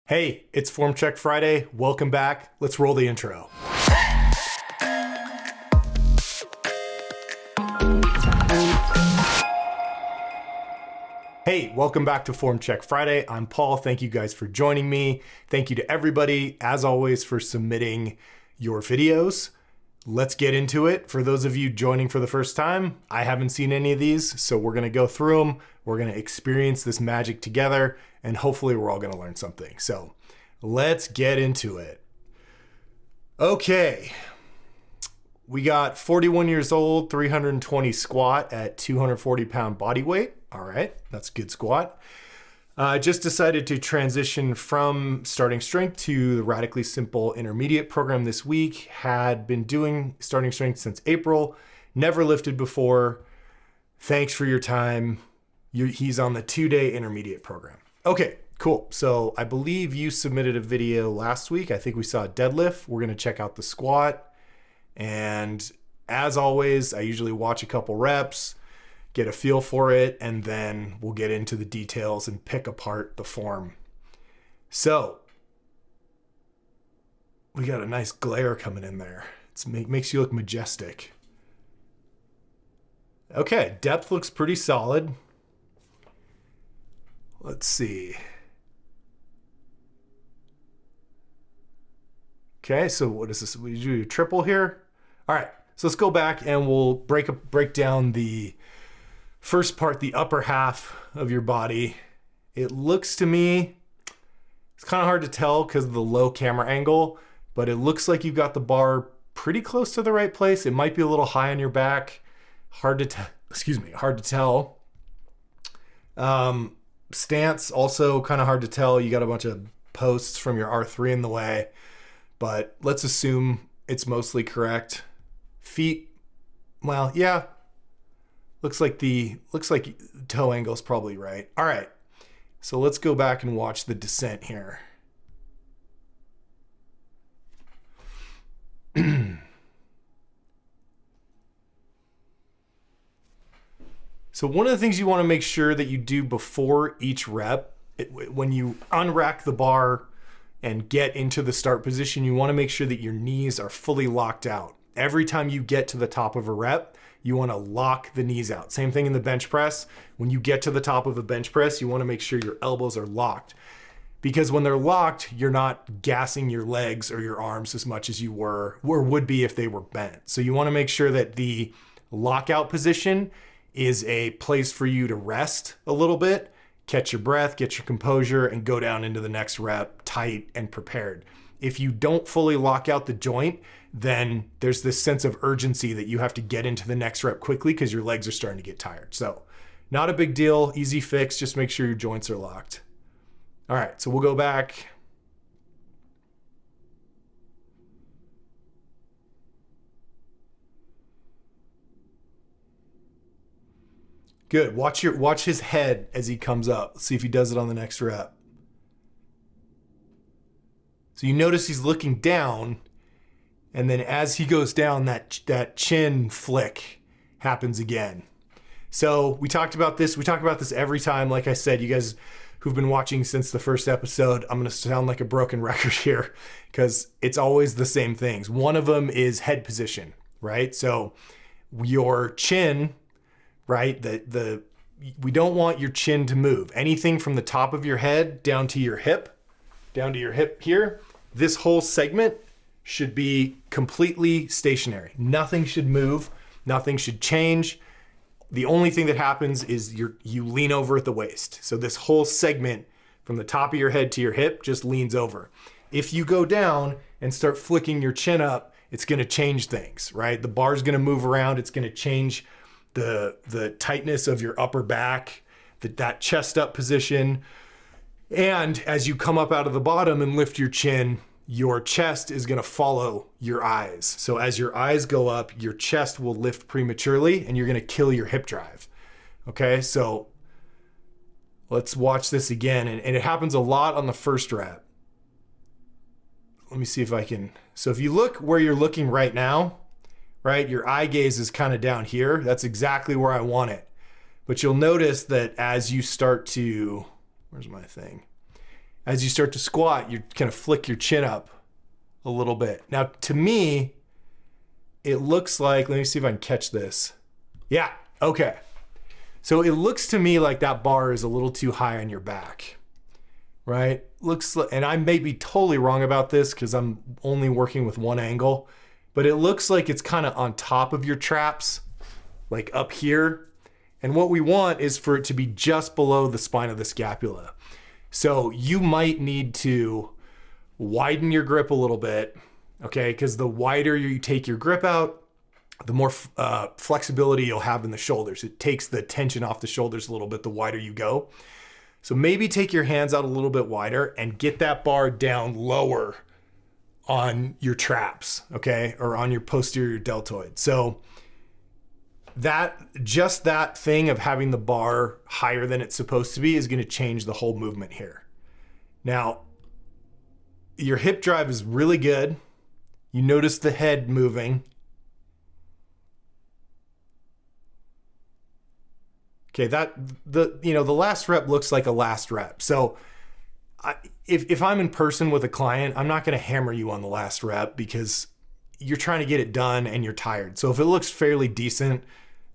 Hey, it's Form Check Friday. Welcome back. Let's roll the intro. Hey, welcome back to Form Check Friday. I'm Paul. Thank you guys for joining me. Thank you to everybody, as always, for submitting your videos. Let's get into it. For those of you joining for the first time, I haven't seen any of these, so we're gonna go through them. We're gonna experience this magic together, and hopefully we're all gonna learn something. So let's get into it. Okay, we got 41 years old, 320 squat at 240 pound body weight. All right, that's a good squat. I just decided to transition from starting strength to the radically simple intermediate program this week. Had been doing starting strength since April, never lifted before. Thanks for your time. He's on the 2-day intermediate program. Okay, cool. So I believe you submitted a video last week. I think we saw a deadlift. We're gonna check out the squat. And as always, I usually watch a couple reps, get a feel for it, and then we'll get into the details and pick apart the form. So we got a nice glare coming in there. It makes you look majestic. Okay, depth looks pretty solid. Let's see. Okay, so what is this? We do a triple here. All right, so let's go back and we'll break down the first part, the upper half of your body. It looks to me, it's kind of hard to tell because of the low camera angle, but it looks like you've got the bar pretty close to the right place. It might be a little high on your back. Hard to tell. Stance, also kind of hard to tell. You got a bunch of posts from your R3 in the way, but let's assume it's mostly correct. Feet, well, yeah. Looks like toe angle is probably right. All right, so let's go back and watch the descent here. So one of the things you want to make sure that you do before each rep, when you unrack the bar and get into the start position, you want to make sure that your knees are fully locked out. Every time you get to the top of a rep, you want to lock the knees out. Same thing in the bench press. When you get to the top of a bench press, you want to make sure your elbows are locked. Because when they're locked, you're not gassing your legs or your arms as much as you were or would be if they were bent. So you want to make sure that the lockout position is a place for you to rest a little bit, catch your breath, get your composure, and go down into the next rep tight and prepared. If you don't fully lock out the joint, then there's this sense of urgency that you have to get into the next rep quickly because your legs are starting to get tired. So not a big deal, easy fix, just make sure your joints are locked. All right, so we'll go back. Good, watch his head as he comes up. Let's see if he does it on the next rep. So you notice he's looking down, and then as he goes down, that chin flick happens again. So we talked about this every time. Like I said, you guys who've been watching since the first episode, I'm gonna sound like a broken record here because it's always the same things. One of them is head position, right? So your chin, right? We don't want your chin to move. Anything from the top of your head down to your hip here, this whole segment should be completely stationary. Nothing should move, nothing should change. The only thing that happens is you lean over at the waist. So this whole segment from the top of your head to your hip just leans over. If you go down and start flicking your chin up, it's gonna change things, right? The bar's gonna move around, it's gonna change the tightness of your upper back, that chest up position. And as you come up out of the bottom and lift your chin, your chest is gonna follow your eyes. So as your eyes go up, your chest will lift prematurely and you're gonna kill your hip drive. Okay, so let's watch this again. And it happens a lot on the first rep. Let me see if I can. So if you look where you're looking right now, right, your eye gaze is kind of down here. That's exactly where I want it. But you'll notice that as you start to, where's my thing? as you start to squat, you kind of flick your chin up a little bit. Now, to me, it looks like, let me see if I can catch this. Yeah, okay. So it looks to me like that bar is a little too high on your back, right? Looks like, and I may be totally wrong about this because I'm only working with one angle, but it looks like it's kind of on top of your traps, like up here. And what we want is for it to be just below the spine of the scapula. So you might need to widen your grip a little bit, okay? Because the wider you take your grip out, the more flexibility you'll have in the shoulders. It takes the tension off the shoulders a little bit the wider you go. So maybe take your hands out a little bit wider and get that bar down lower on your traps, okay? Or on your posterior deltoid. So just that thing of having the bar higher than it's supposed to be is going to change the whole movement here. Now, your hip drive is really good. You notice the head moving. Okay, the last rep looks like a last rep. So if I'm in person with a client, I'm not going to hammer you on the last rep because you're trying to get it done and you're tired. So if it looks fairly decent,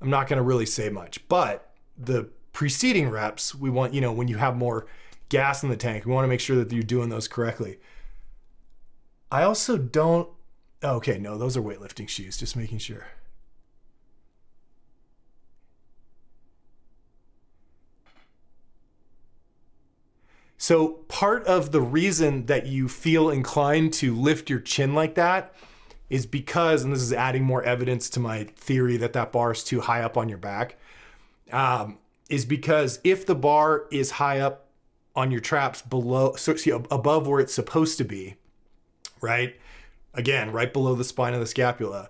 I'm not going to really say much. But the preceding reps, we want, when you have more gas in the tank, we want to make sure that you're doing those correctly. I also don't, okay, no, those are weightlifting shoes, just making sure. So part of the reason that you feel inclined to lift your chin like that is because, and this is adding more evidence to my theory that that bar is too high up on your back, is because if the bar is high up on your traps below, so above where it's supposed to be, right? Again, right below the spine of the scapula,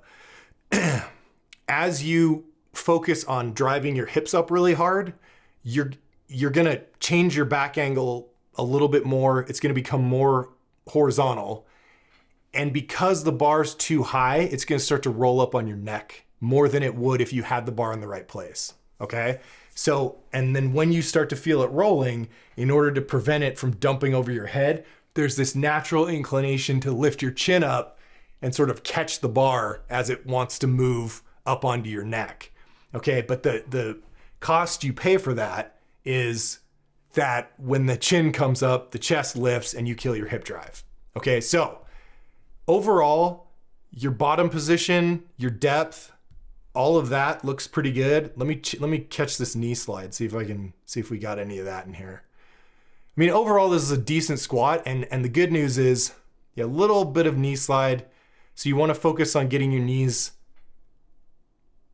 as you focus on driving your hips up really hard, you're gonna change your back angle a little bit more. It's going to become more horizontal. And because the bar's too high, it's going to start to roll up on your neck more than it would if you had the bar in the right place. Okay. So, and then when you start to feel it rolling, in order to prevent it from dumping over your head, there's this natural inclination to lift your chin up and sort of catch the bar as it wants to move up onto your neck. Okay. But the cost you pay for that is that when the chin comes up, the chest lifts and you kill your hip drive. Okay, so overall, your bottom position, your depth, all of that looks pretty good. Let me catch this knee slide, see if we got any of that in here. I mean, overall, this is a decent squat, and the good news is, a little bit of knee slide. So you want to focus on getting your knees.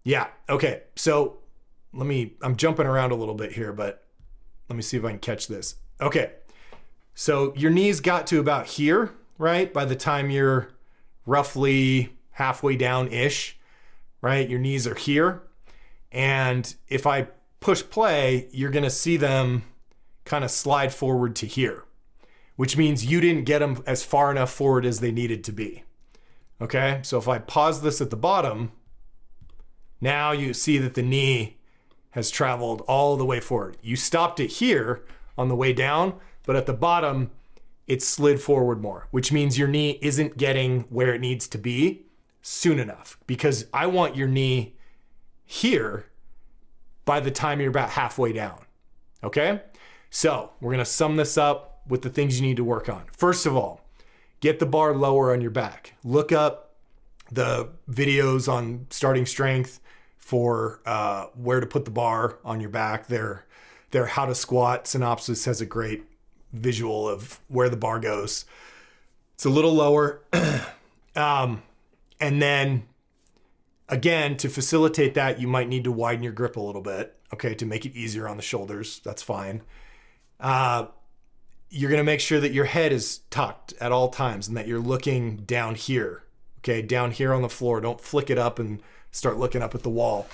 Yeah, okay. So I'm jumping around a little bit here, but let me see if I can catch this. Okay, so your knees got to about here, right? By the time you're roughly halfway down-ish, right? Your knees are here. And if I push play, you're gonna see them kind of slide forward to here, which means you didn't get them as far enough forward as they needed to be. Okay, so if I pause this at the bottom, now you see that the knee has traveled all the way forward. You stopped it here on the way down, but at the bottom, it slid forward more, which means your knee isn't getting where it needs to be soon enough, because I want your knee here by the time you're about halfway down, okay? So we're gonna sum this up with the things you need to work on. First of all, get the bar lower on your back. Look up the videos on starting strength for where to put the bar on your back. Their How to Squat synopsis has a great visual of where the bar goes. It's a little lower. And then, again, to facilitate that, you might need to widen your grip a little bit, okay, to make it easier on the shoulders. That's fine. You're going to make sure that your head is tucked at all times and that you're looking down here, okay, down here on the floor. Don't flick it up and start looking up at the wall.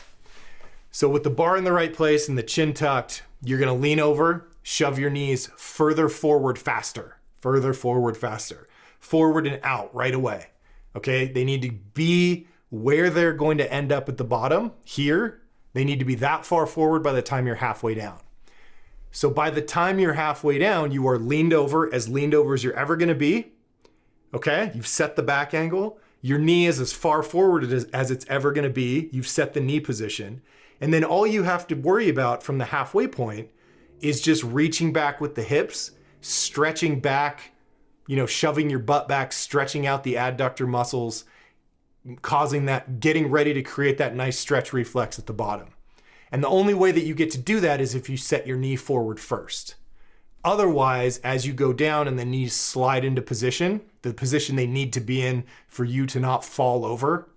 So with the bar in the right place and the chin tucked, you're gonna lean over, shove your knees further forward faster, forward and out right away, okay? They need to be where they're going to end up at the bottom, here. They need to be that far forward by the time you're halfway down. So by the time you're halfway down, you are leaned over as you're ever gonna be. Okay, you've set the back angle. Your knee is as far forward as it's ever gonna be. You've set the knee position. And then all you have to worry about from the halfway point is just reaching back with the hips, stretching back, you know, shoving your butt back, stretching out the adductor muscles, causing that, getting ready to create that nice stretch reflex at the bottom. And the only way that you get to do that is if you set your knee forward first. Otherwise, as you go down and the knees slide into position, the position they need to be in for you to not fall over,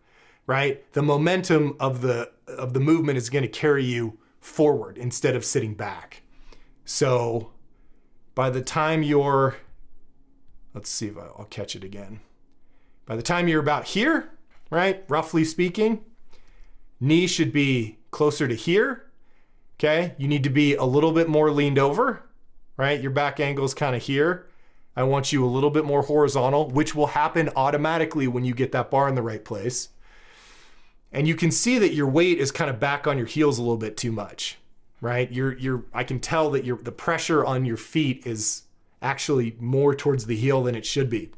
right? The momentum of the movement is going to carry you forward instead of sitting back. So by the time you're, let's see if I'll catch it again. By the time you're about here, right? Roughly speaking, knee should be closer to here. Okay. You need to be a little bit more leaned over, right? Your back angle is kind of here. I want you a little bit more horizontal, which will happen automatically when you get that bar in the right place. And you can see that your weight is kind of back on your heels a little bit too much, right? I can tell that the pressure on your feet is actually more towards the heel than it should be.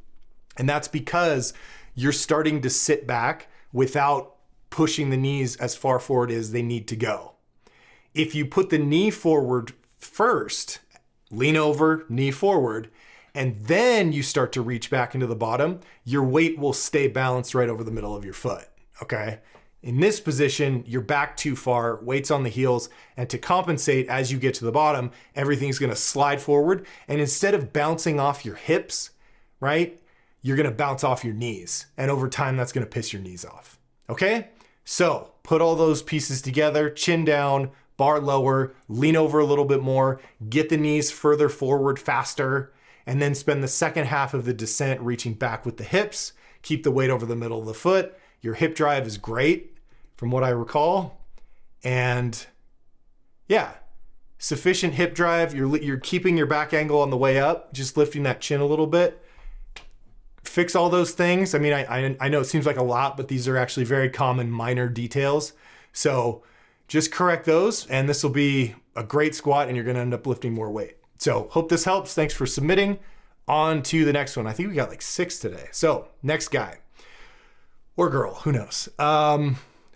And that's because you're starting to sit back without pushing the knees as far forward as they need to go. If you put the knee forward first, lean over, knee forward, and then you start to reach back into the bottom, your weight will stay balanced right over the middle of your foot, okay? In this position, you're back too far, weight's on the heels, and to compensate as you get to the bottom, everything's gonna slide forward, and instead of bouncing off your hips, right, you're gonna bounce off your knees, and over time, that's gonna piss your knees off, okay? So, put all those pieces together, chin down, bar lower, lean over a little bit more, get the knees further forward faster, and then spend the second half of the descent reaching back with the hips, keep the weight over the middle of the foot. Your hip drive is great, from what I recall. And yeah, sufficient hip drive. You're keeping your back angle on the way up, just lifting that chin a little bit. Fix all those things. I mean, I know it seems like a lot, but these are actually very common minor details. So just correct those, and this will be a great squat, and you're gonna end up lifting more weight. So hope this helps. Thanks for submitting. On to the next one. I think we got like 6 today. So next guy. Or girl, who knows?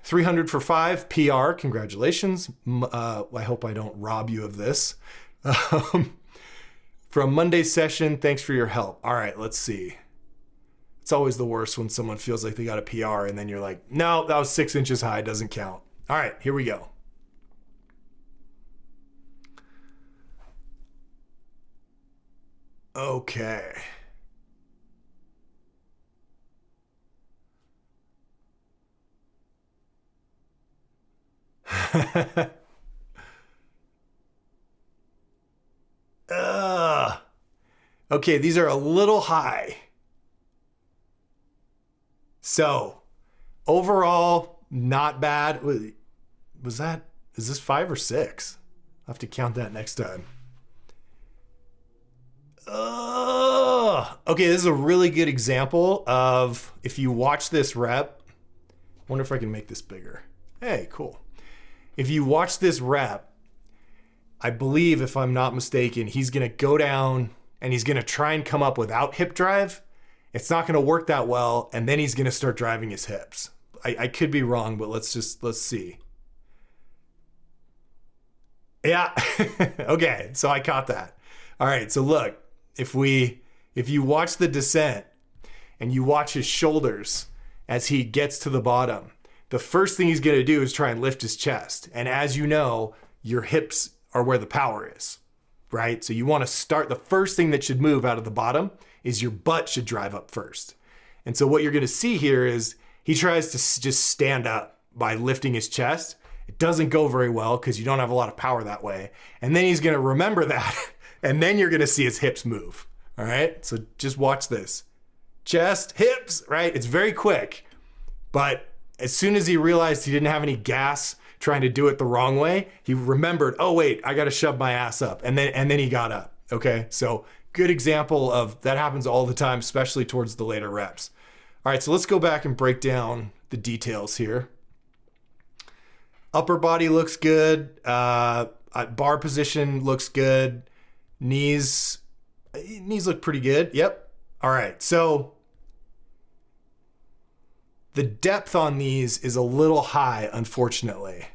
300 for 5, PR, congratulations. I hope I don't rob you of this. From Monday's session, thanks for your help. All right, let's see. It's always the worst when someone feels like they got a PR and then you're like, no, that was 6 inches high, doesn't count. All right, here we go. Okay. Okay, these are a little high. So, overall, not bad. Is this 5 or 6? I'll have to count that next time. Okay, this is a really good example of if you watch this rep. I wonder if I can make this bigger. Hey, cool. If you watch this rep, I believe, if I'm not mistaken, he's going to go down and he's going to try and come up without hip drive. It's not going to work that well, and then he's going to start driving his hips. I could be wrong, but let's see. Yeah. Okay, so I caught that. All right, so look, if you watch the descent and you watch his shoulders as he gets to the bottom, the first thing he's going to do is try and lift his chest. And as you know, your hips are where the power is, right? So you want to start, the first thing that should move out of the bottom is your butt should drive up first. And so what you're going to see here is he tries to just stand up by lifting his chest. It doesn't go very well because you don't have a lot of power that way. And then he's going to remember that, and then you're going to see his hips move. All right, so just watch this. Chest, hips, right? It's very quick. But as soon as he realized he didn't have any gas trying to do it the wrong way, he remembered, oh wait, I got to shove my ass up. And then he got up, okay? So good example of that happens all the time, especially towards the later reps. All right, so let's go back and break down the details here. Upper body looks good. Bar position looks good. Knees look pretty good. Yep. All right. So the depth on these is a little high, unfortunately.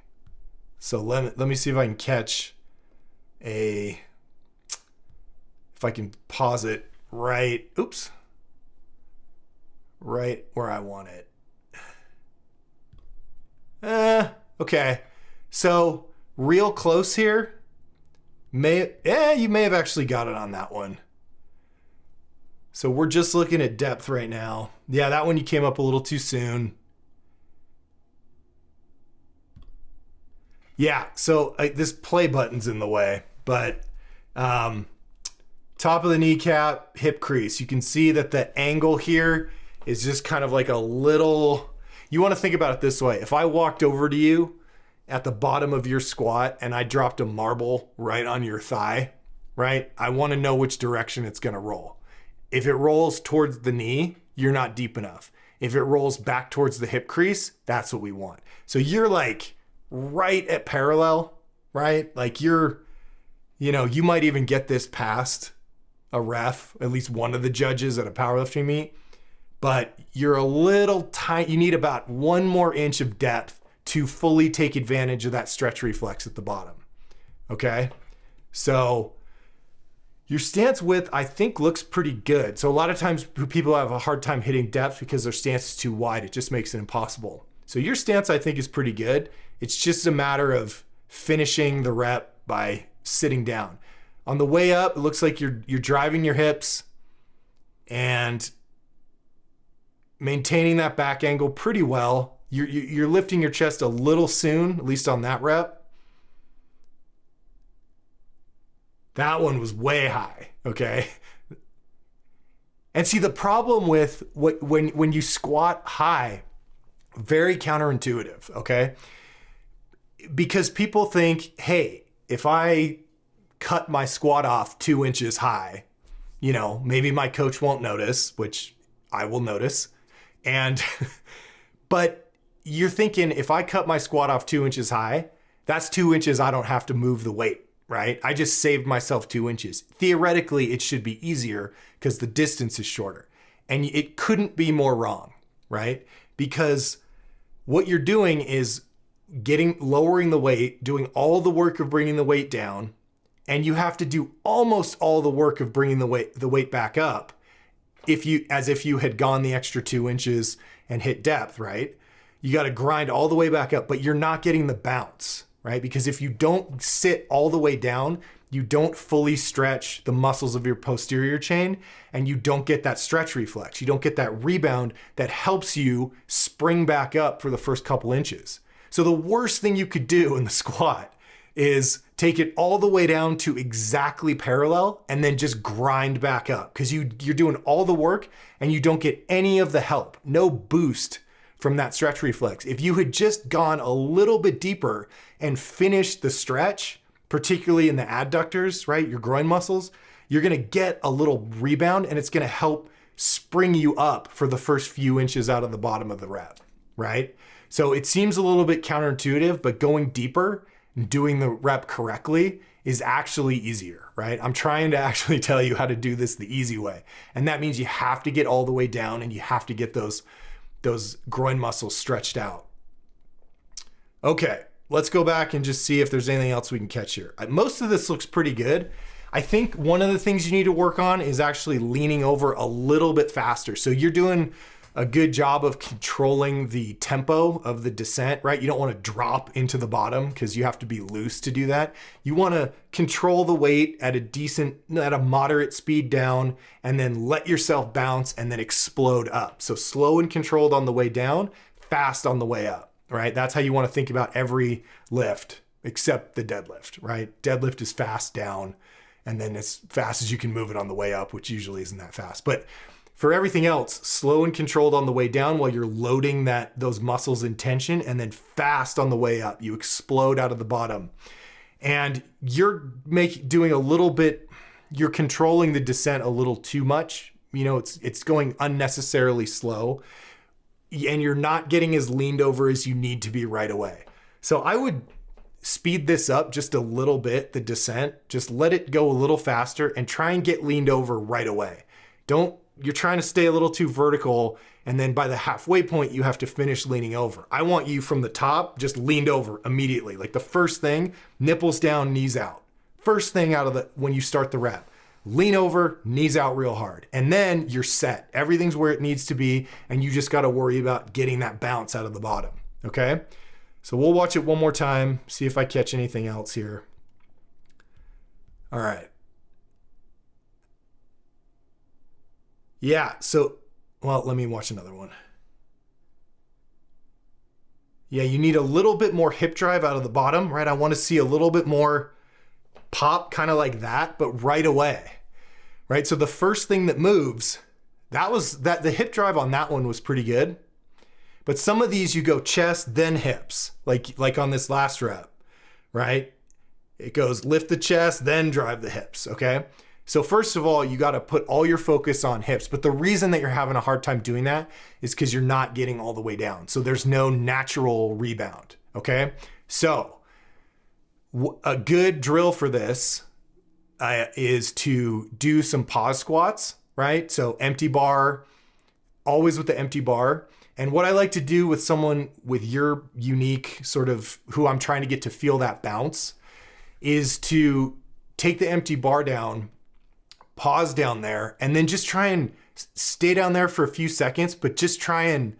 So let me see if I can catch if I can pause it right. Oops. Right where I want it. Okay. So real close here. You may have actually got it on that one. So we're just looking at depth right now. Yeah, that one you came up a little too soon. Yeah, so this play button's in the way, but top of the kneecap, hip crease. You can see that the angle here is just kind of like a little, you want to think about it this way. If I walked over to you at the bottom of your squat and I dropped a marble right on your thigh, right? I want to know which direction it's going to roll. If it rolls towards the knee, you're not deep enough. If it rolls back towards the hip crease, that's what we want. So you're like right at parallel, right? Like you might even get this past a ref, at least one of the judges at a powerlifting meet, but you're a little tight. You need about 1 more inch of depth to fully take advantage of that stretch reflex at the bottom. Okay. So your stance width, I think, looks pretty good. So a lot of times people have a hard time hitting depth because their stance is too wide. It just makes it impossible. So your stance, I think, is pretty good. It's just a matter of finishing the rep by sitting down. On the way up, it looks like you're driving your hips and maintaining that back angle pretty well. You're lifting your chest a little soon, at least on that rep. That one was way high, okay? And see, the problem with when you squat high, very counterintuitive, okay? Because people think, hey, if I cut my squat off 2 inches high, maybe my coach won't notice, which I will notice. But you're thinking, if I cut my squat off 2 inches high, that's 2 inches I don't have to move the weight, right? I just saved myself 2 inches. Theoretically, it should be easier because the distance is shorter. And it couldn't be more wrong, right? Because what you're doing is lowering the weight, doing all the work of bringing the weight down, and you have to do almost all the work of bringing the weight back up as if you had gone the extra 2 inches and hit depth, right? You got to grind all the way back up, but you're not getting the bounce, right? Because if you don't sit all the way down, you don't fully stretch the muscles of your posterior chain, and you don't get that stretch reflex. You don't get that rebound that helps you spring back up for the first couple inches. So the worst thing you could do in the squat is take it all the way down to exactly parallel and then just grind back up, because you're doing all the work and you don't get any of the help, no boost from that stretch reflex. If you had just gone a little bit deeper and finished the stretch, particularly in the adductors, right, your groin muscles, you're gonna get a little rebound and it's gonna help spring you up for the first few inches out of the bottom of the rep, right? So it seems a little bit counterintuitive, but going deeper and doing the rep correctly is actually easier, right? I'm trying to actually tell you how to do this the easy way. And that means you have to get all the way down and you have to get those groin muscles stretched out. Okay, let's go back and just see if there's anything else we can catch here. Most of this looks pretty good. I think one of the things you need to work on is actually leaning over a little bit faster. So you're doing a good job of controlling the tempo of the descent, right? You don't want to drop into the bottom because you have to be loose to do that. You want to control the weight at a moderate speed down, and then let yourself bounce and then explode up. So slow and controlled on the way down, fast on the way up, right? That's how you want to think about every lift except the deadlift, right? Deadlift is fast down and then as fast as you can move it on the way up, which usually isn't that fast. But for everything else, slow and controlled on the way down while you're loading those muscles in tension, and then fast on the way up. You explode out of the bottom. And you're doing a little bit, you're controlling the descent a little too much. It's going unnecessarily slow, and you're not getting as leaned over as you need to be right away. So I would speed this up just a little bit, the descent. Just let it go a little faster and try and get leaned over right away. You're trying to stay a little too vertical, and then by the halfway point, you have to finish leaning over. I want you from the top, just leaned over immediately. Like the first thing, nipples down, knees out. First thing when you start the rep. Lean over, knees out real hard. And then you're set. Everything's where it needs to be, and you just gotta worry about getting that bounce out of the bottom, okay? So we'll watch it one more time, see if I catch anything else here. All right. Yeah, so, well, let me watch another one. Yeah, you need a little bit more hip drive out of the bottom, right? I want to see a little bit more pop, kind of like that, but right away, right? So the first thing that moves, the hip drive on that one was pretty good. But some of these you go chest, then hips, like on this last rep, right? It goes lift the chest, then drive the hips, okay? So first of all, you gotta put all your focus on hips, but the reason that you're having a hard time doing that is because you're not getting all the way down. So there's no natural rebound, okay? So a good drill for this is to do some pause squats, right? So empty bar, always with the empty bar. And what I like to do with someone with your unique sort of who I'm trying to get to feel that bounce is to take the empty bar down, pause down there, and then just try and stay down there for a few seconds, but just try and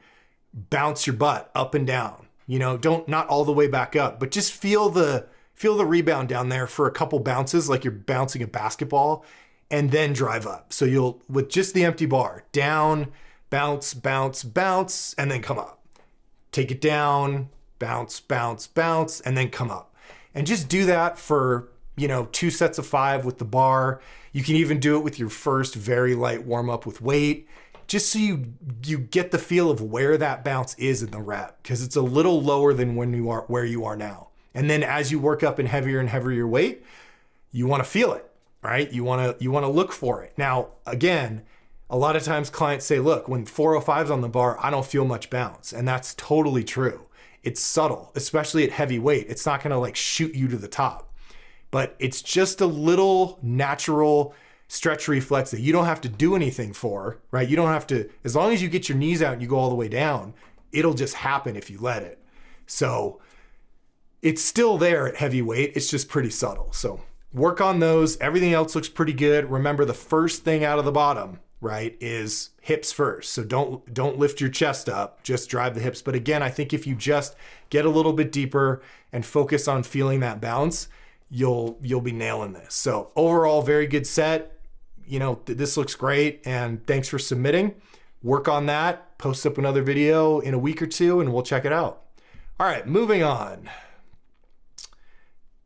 bounce your butt up and down. You know, not all the way back up, but just feel the rebound down there for a couple bounces, like you're bouncing a basketball, and then drive up. So you'll, with just the empty bar, down, bounce, bounce, bounce, and then come up. Take it down, bounce, bounce, bounce, and then come up. And just do that for, 2 sets of 5 with the bar. You can even do it with your first very light warm up with weight, just so you get the feel of where that bounce is in the rep, because it's a little lower than where you are now. And then as you work up in heavier and heavier weight, you want to feel it, right? You want to look for it. Now, again, a lot of times clients say, look, when 405's on the bar, I don't feel much bounce. And that's totally true. It's subtle, especially at heavy weight. It's not going to like shoot you to the top, but it's just a little natural stretch reflex that you don't have to do anything for, right? You don't have to, as long as you get your knees out and you go all the way down, it'll just happen if you let it. So it's still there at heavy weight. It's just pretty subtle. So work on those. Everything else looks pretty good. Remember, the first thing out of the bottom, right, is hips first. So don't lift your chest up, just drive the hips. But again, I think if you just get a little bit deeper and focus on feeling that bounce, you'll be nailing this. So overall, very good set. This looks great, and thanks for submitting. Work on that, post up another video in a week or two, and we'll check it out. All right, moving on.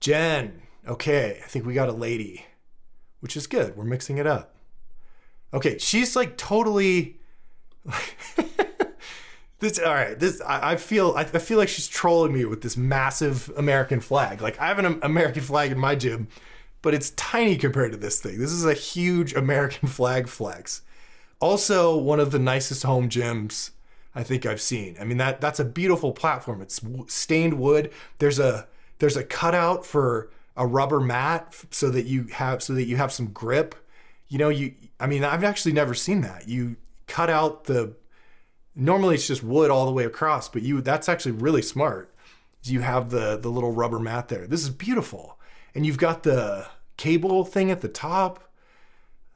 Jen, okay, I think we got a lady, which is good. We're mixing it up. Okay, she's like totally I feel like she's trolling me with this massive American flag. Like, I have an American flag in my gym, but it's tiny compared to this thing. This is a huge American flag flex. Also, one of the nicest home gyms I think I've seen. I mean, that's a beautiful platform. It's stained wood. There's a cutout for a rubber mat so that you have some grip. I've actually never seen that. You cut out normally it's just wood all the way across, but that's actually really smart. You have the little rubber mat there. This is beautiful. And you've got the cable thing at the top.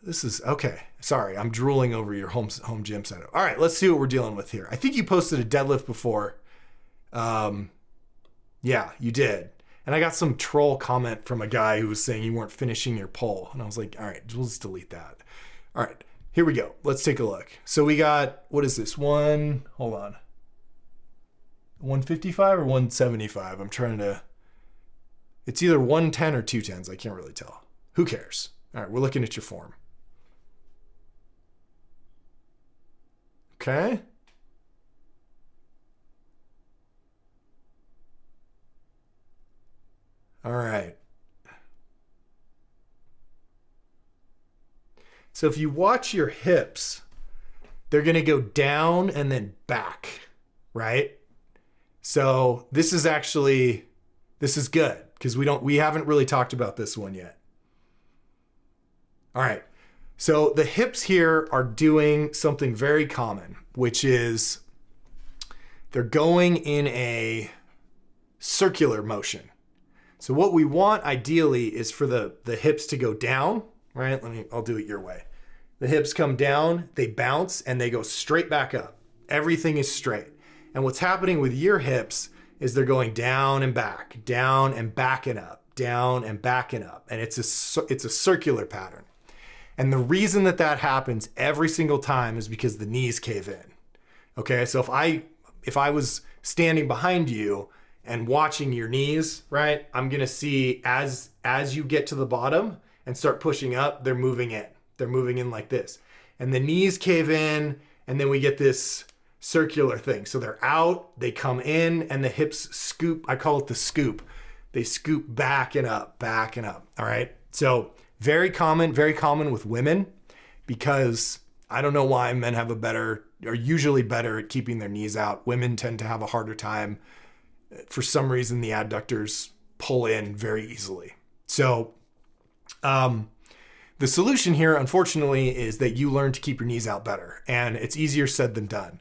This is, okay. Sorry, I'm drooling over your home gym setup. All right, let's see what we're dealing with here. I think you posted a deadlift before. Yeah, you did. And I got some troll comment from a guy who was saying you weren't finishing your pull. And I was like, all right, we'll just delete that. All right, here we go. Let's take a look. So we got, what is this? Hold on. 155 or 175? I'm trying to, it's either 110 or 210s. I can't really tell. Who cares? All right, we're looking at your form. Okay. All right. So if you watch your hips, they're going to go down and then back, right? So this is This is good because we haven't really talked about this one yet. All right. So the hips here are doing something very common, which is they're going in a circular motion. So what we want ideally is for the hips to go down, right? I'll do it your way. The hips come down, they bounce, and they go straight back up. Everything is straight. And what's happening with your hips is they're going down and back, down and backing up, down and backing up. And it's a circular pattern. And the reason that happens every single time is because the knees cave in. Okay, so if I was standing behind you and watching your knees, right, I'm gonna see as you get to the bottom and start pushing up, they're moving in. They're moving in like this. And the knees cave in, and then we get this circular thing. So they're out, they come in, and the hips scoop. I call it the scoop. They scoop back and up, all right? So very common with women, because I don't know why men are usually better at keeping their knees out. Women tend to have a harder time. For some reason, the adductors pull in very easily. So the solution here, unfortunately, is that you learn to keep your knees out better, and it's easier said than done.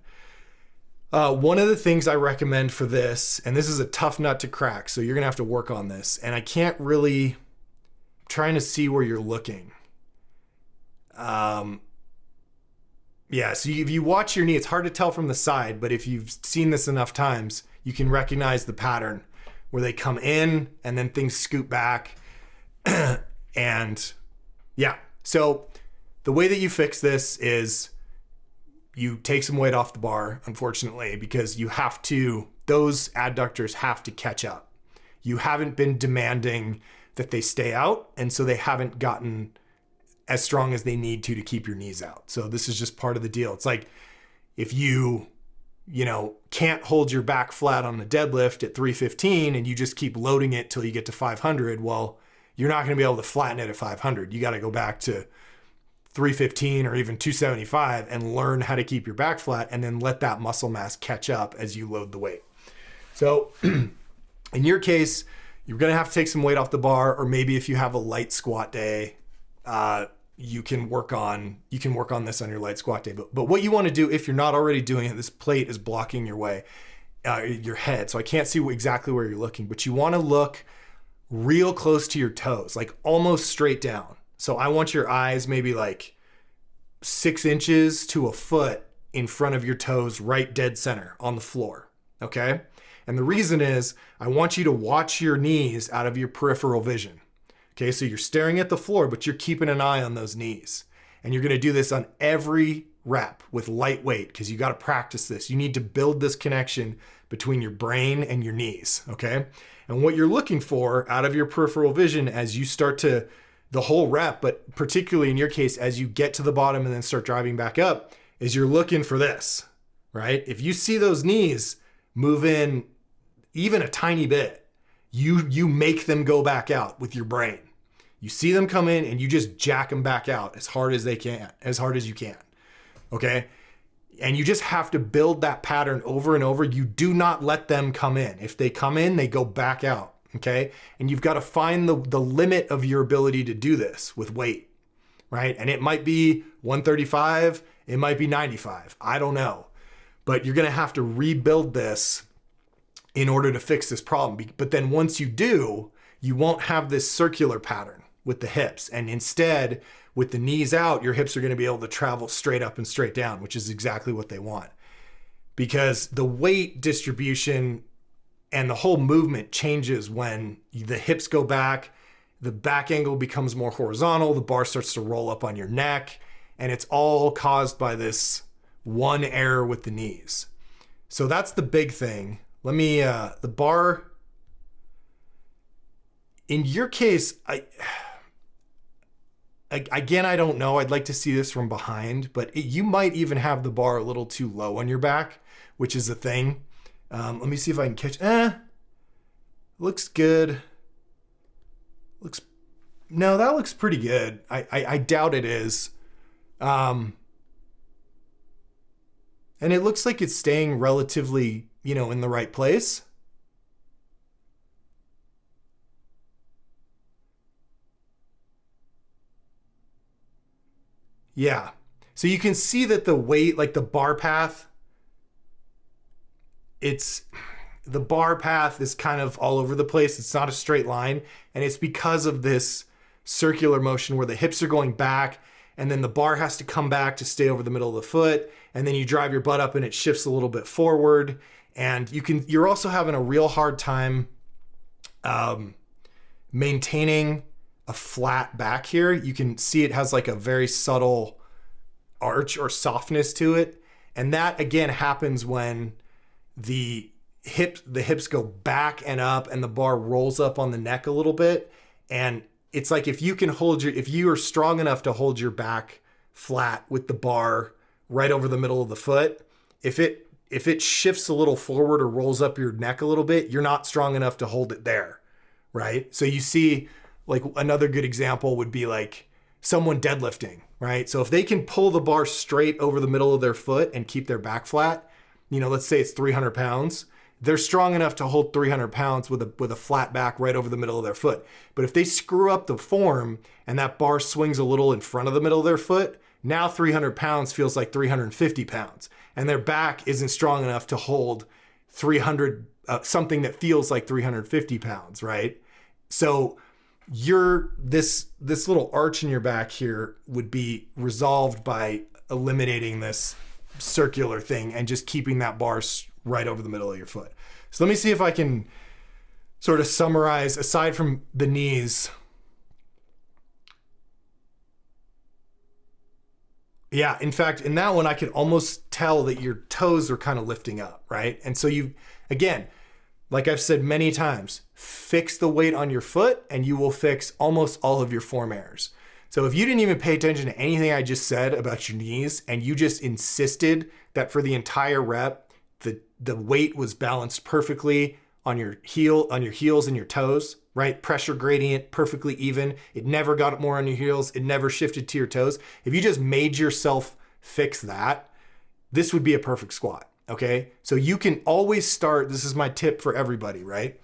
One of the things I recommend for this, and this is a tough nut to crack, so you're gonna have to work on this, and I can't really, trying to see where you're looking. Yeah, so if you watch your knee, it's hard to tell from the side, but if you've seen this enough times, you can recognize the pattern where they come in and then things scoot back. And yeah, so the way that you fix this is you take some weight off the bar, unfortunately, because those adductors have to catch up. You haven't been demanding that they stay out, and so they haven't gotten as strong as they need to keep your knees out. So this is just part of the deal. It's like if you can't hold your back flat on the deadlift at 315 and you just keep loading it till you get to 500, well, you're not going to be able to flatten it at 500. You got to go back to 315 or even 275 and learn how to keep your back flat, and then let that muscle mass catch up as you load the weight. So in your case, you're going to have to take some weight off the bar, or maybe if you have a light squat day, you can work on this on your light squat day. But what you want to do, if you're not already doing it, this plate is blocking your head. So I can't see exactly where you're looking, but you want to look real close to your toes, like almost straight down. So I want your eyes maybe like 6 inches to a foot in front of your toes, right dead center on the floor. Okay. And the reason is I want you to watch your knees out of your peripheral vision. Okay, so you're staring at the floor, but you're keeping an eye on those knees. And you're gonna do this on every rep with light weight, because you gotta practice this. You need to build this connection between your brain and your knees, okay? And what you're looking for out of your peripheral vision as you start to, the whole rep, but particularly in your case, as you get to the bottom and then start driving back up, is you're looking for this, right? If you see those knees move in even a tiny bit, you make them go back out with your brain. You see them come in and you just jack them back out as hard as you can. Okay. And you just have to build that pattern over and over. You do not let them come in. If they come in, they go back out. Okay. And you've got to find the limit of your ability to do this with weight, right? And it might be 135, it might be 95. I don't know. But you're going to have to rebuild this in order to fix this problem. But then once you do, you won't have this circular pattern with the hips. And instead, with the knees out, your hips are going to be able to travel straight up and straight down, which is exactly what they want. Because the weight distribution and the whole movement changes when the hips go back, the back angle becomes more horizontal, the bar starts to roll up on your neck, and it's all caused by this one error with the knees. So that's the big thing. Let me, the bar, in your case, again, I don't know. I'd like to see this from behind, but you might even have the bar a little too low on your back, which is a thing. Let me see if I can catch, looks good. No, that looks pretty good. I doubt it is. And it looks like it's staying relatively, in the right place. Yeah. So you can see that the weight, like the bar path, the bar path is kind of all over the place. It's not a straight line. And it's because of this circular motion where the hips are going back and then the bar has to come back to stay over the middle of the foot. And then you drive your butt up and it shifts a little bit forward. And you're also having a real hard time maintaining a flat back here. You can see it has like a very subtle arch or softness to it. And that again happens when the hips go back and up and the bar rolls up on the neck a little bit. And it's like if you are strong enough to hold your back flat with the bar right over the middle of the foot, if it shifts a little forward or rolls up your neck a little bit, you're not strong enough to hold it there, right? So you see, like another good example would be like someone deadlifting, right? So if they can pull the bar straight over the middle of their foot and keep their back flat, let's say it's 300 pounds, they're strong enough to hold 300 pounds with a flat back right over the middle of their foot. But if they screw up the form and that bar swings a little in front of the middle of their foot, now 300 pounds feels like 350 pounds. And their back isn't strong enough to hold something that feels like 350 pounds, right? So this little arch in your back here would be resolved by eliminating this circular thing and just keeping that bar right over the middle of your foot. So let me see if I can sort of summarize, aside from the knees. Yeah, in fact, in that one, I could almost tell that your toes are kind of lifting up, right? And so again, like I've said many times, fix the weight on your foot and you will fix almost all of your form errors. So if you didn't even pay attention to anything I just said about your knees and you just insisted that for the entire rep, the weight was balanced perfectly on your heels and your toes, right? Pressure gradient, perfectly even. It never got more on your heels. It never shifted to your toes. If you just made yourself fix that, this would be a perfect squat, okay? So you can always start, this is my tip for everybody, right?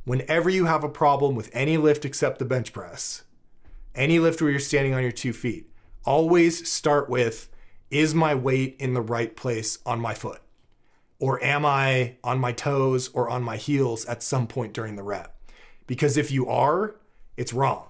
Whenever you have a problem with any lift except the bench press, any lift where you're standing on your 2 feet, always start with, is my weight in the right place on my foot? Or am I on my toes or on my heels at some point during the rep? Because if you are, it's wrong,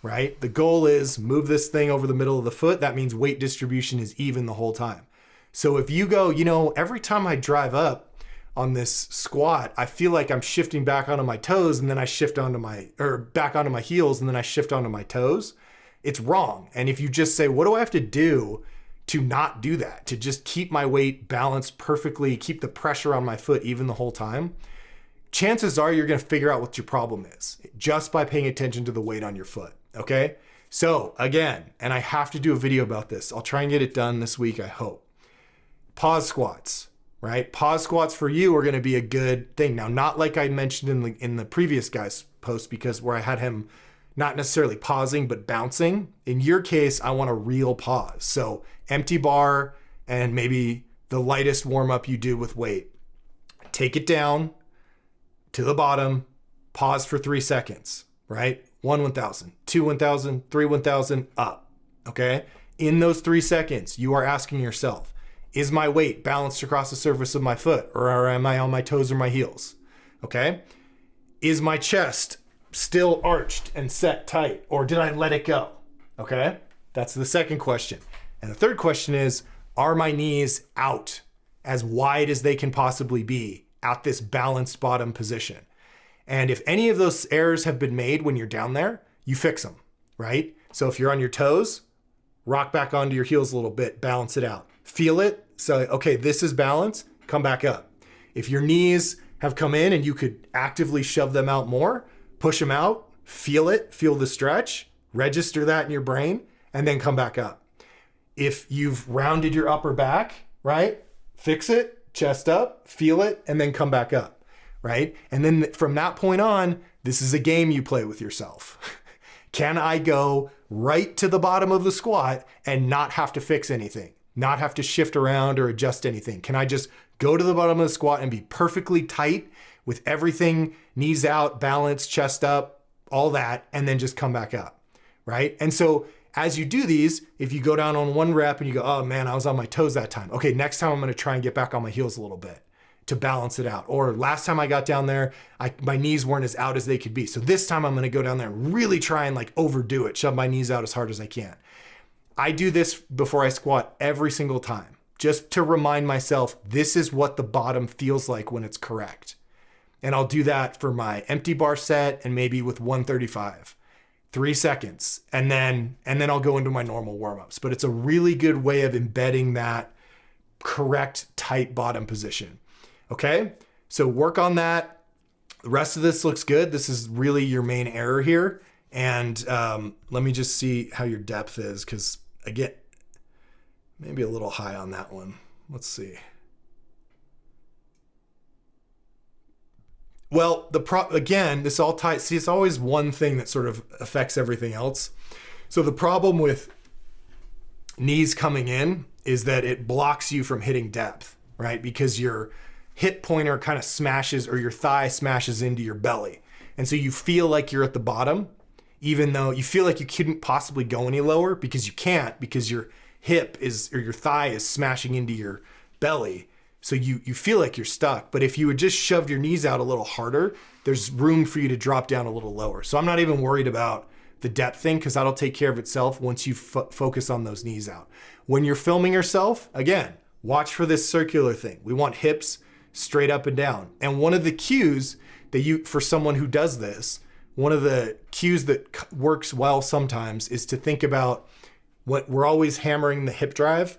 right? The goal is move this thing over the middle of the foot. That means weight distribution is even the whole time. So if you go, every time I drive up on this squat, I feel like I'm shifting back onto my toes and then I shift back onto my heels and then I shift onto my toes. It's wrong. And if you just say, what do I have to do to not do that, to just keep my weight balanced perfectly, keep the pressure on my foot even the whole time, chances are you're going to figure out what your problem is just by paying attention to the weight on your foot, okay? So again, and I have to do a video about this. I'll try and get it done this week, I hope. Pause squats, right? Pause squats for you are going to be a good thing. Now, not like I mentioned in the previous guy's post, because where I had him not necessarily pausing, but bouncing. In your case, I want a real pause. So empty bar and maybe the lightest warm up you do with weight. Take it down to the bottom, pause for 3 seconds, right? 1 1,000, 2 1,000, 3 1,000, up, okay? In those 3 seconds, you are asking yourself, is my weight balanced across the surface of my foot, or am I on my toes or my heels, okay? Is my chest still arched and set tight, or did I let it go? Okay, that's the second question. And the third question is, are my knees out as wide as they can possibly be at this balanced bottom position? And if any of those errors have been made when you're down there, you fix them, right? So if you're on your toes, rock back onto your heels a little bit, balance it out. Feel it, so okay, this is balance, come back up. If your knees have come in and you could actively shove them out more, push them out, feel it, feel the stretch, register that in your brain, and then come back up. If you've rounded your upper back, right, fix it, chest up, feel it, and then come back up, right? And then from that point on, this is a game you play with yourself. Can I go right to the bottom of the squat and not have to fix anything, not have to shift around or adjust anything? Can I just go to the bottom of the squat and be perfectly tight with everything, knees out, balance, chest up, all that, and then just come back up, right? And so As you do these, if you go down on one rep and you go, oh man, I was on my toes that time. Okay, next time I'm gonna try and get back on my heels a little bit to balance it out. Or last time I got down there, my knees weren't as out as they could be. So this time I'm gonna go down there and really try and like overdo it, shove my knees out as hard as I can. I do this before I squat every single time, just to remind myself, this is what the bottom feels like when it's correct. And I'll do that for my empty bar set and maybe with 135, 3 seconds. And then I'll go into my normal warm-ups. But it's a really good way of embedding that correct tight bottom position. Okay, so work on that. The rest of this looks good. This is really your main error here. And let me just see how your depth is, because again, maybe a little high on that one. Let's see. Well, again, this all ties, see, it's always one thing that sort of affects everything else. So the problem with knees coming in is that it blocks you from hitting depth, right? Because your hip pointer kind of smashes, or your thigh smashes into your belly. And so you feel like you're at the bottom, even though you feel like you couldn't possibly go any lower, because you can't, because your hip is, or your thigh is smashing into your belly. So you feel like you're stuck. But if you had just shoved your knees out a little harder, there's room for you to drop down a little lower. So I'm not even worried about the depth thing, because that'll take care of itself once you focus on those knees out. When you're filming yourself, again, watch for this circular thing. We want hips straight up and down. And one of the cues that for someone who does this, one of the cues that works well sometimes is to think about what we're always hammering the hip drive.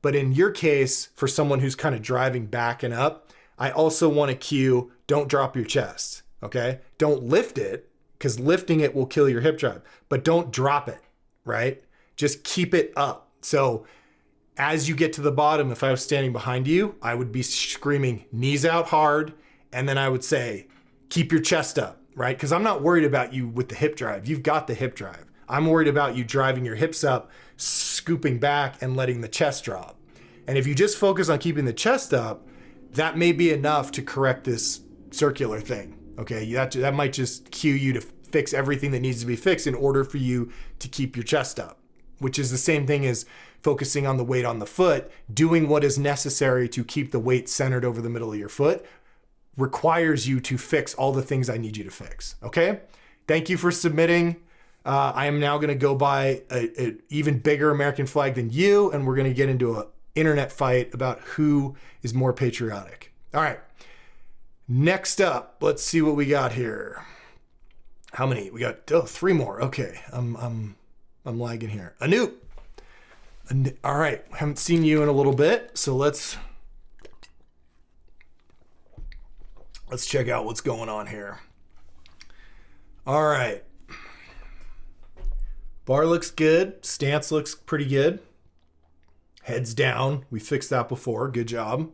But in your case, for someone who's kind of driving back and up, I also want to cue, don't drop your chest, okay? Don't lift it, because lifting it will kill your hip drive, but don't drop it, right? Just keep it up. So as you get to the bottom, if I was standing behind you, I would be screaming knees out hard. And then I would say, keep your chest up, right? Because I'm not worried about you with the hip drive. You've got the hip drive. I'm worried about you driving your hips up, scooping back and letting the chest drop. And if you just focus on keeping the chest up, that may be enough to correct this circular thing. Okay, that might just cue you to fix everything that needs to be fixed in order for you to keep your chest up, which is the same thing as focusing on the weight on the foot. Doing what is necessary to keep the weight centered over the middle of your foot requires you to fix all the things I need you to fix. Okay, thank you for submitting. I am now going to go buy an even bigger American flag than you, and we're going to get into an internet fight about who is more patriotic. All right, next up, let's see what we got here. How many? We got 3 more. Okay, I'm lagging here. Anoop. All right, haven't seen you in a little bit, so let's check out what's going on here. All right. Bar looks good. Stance looks pretty good. Heads down. We fixed that before. Good job.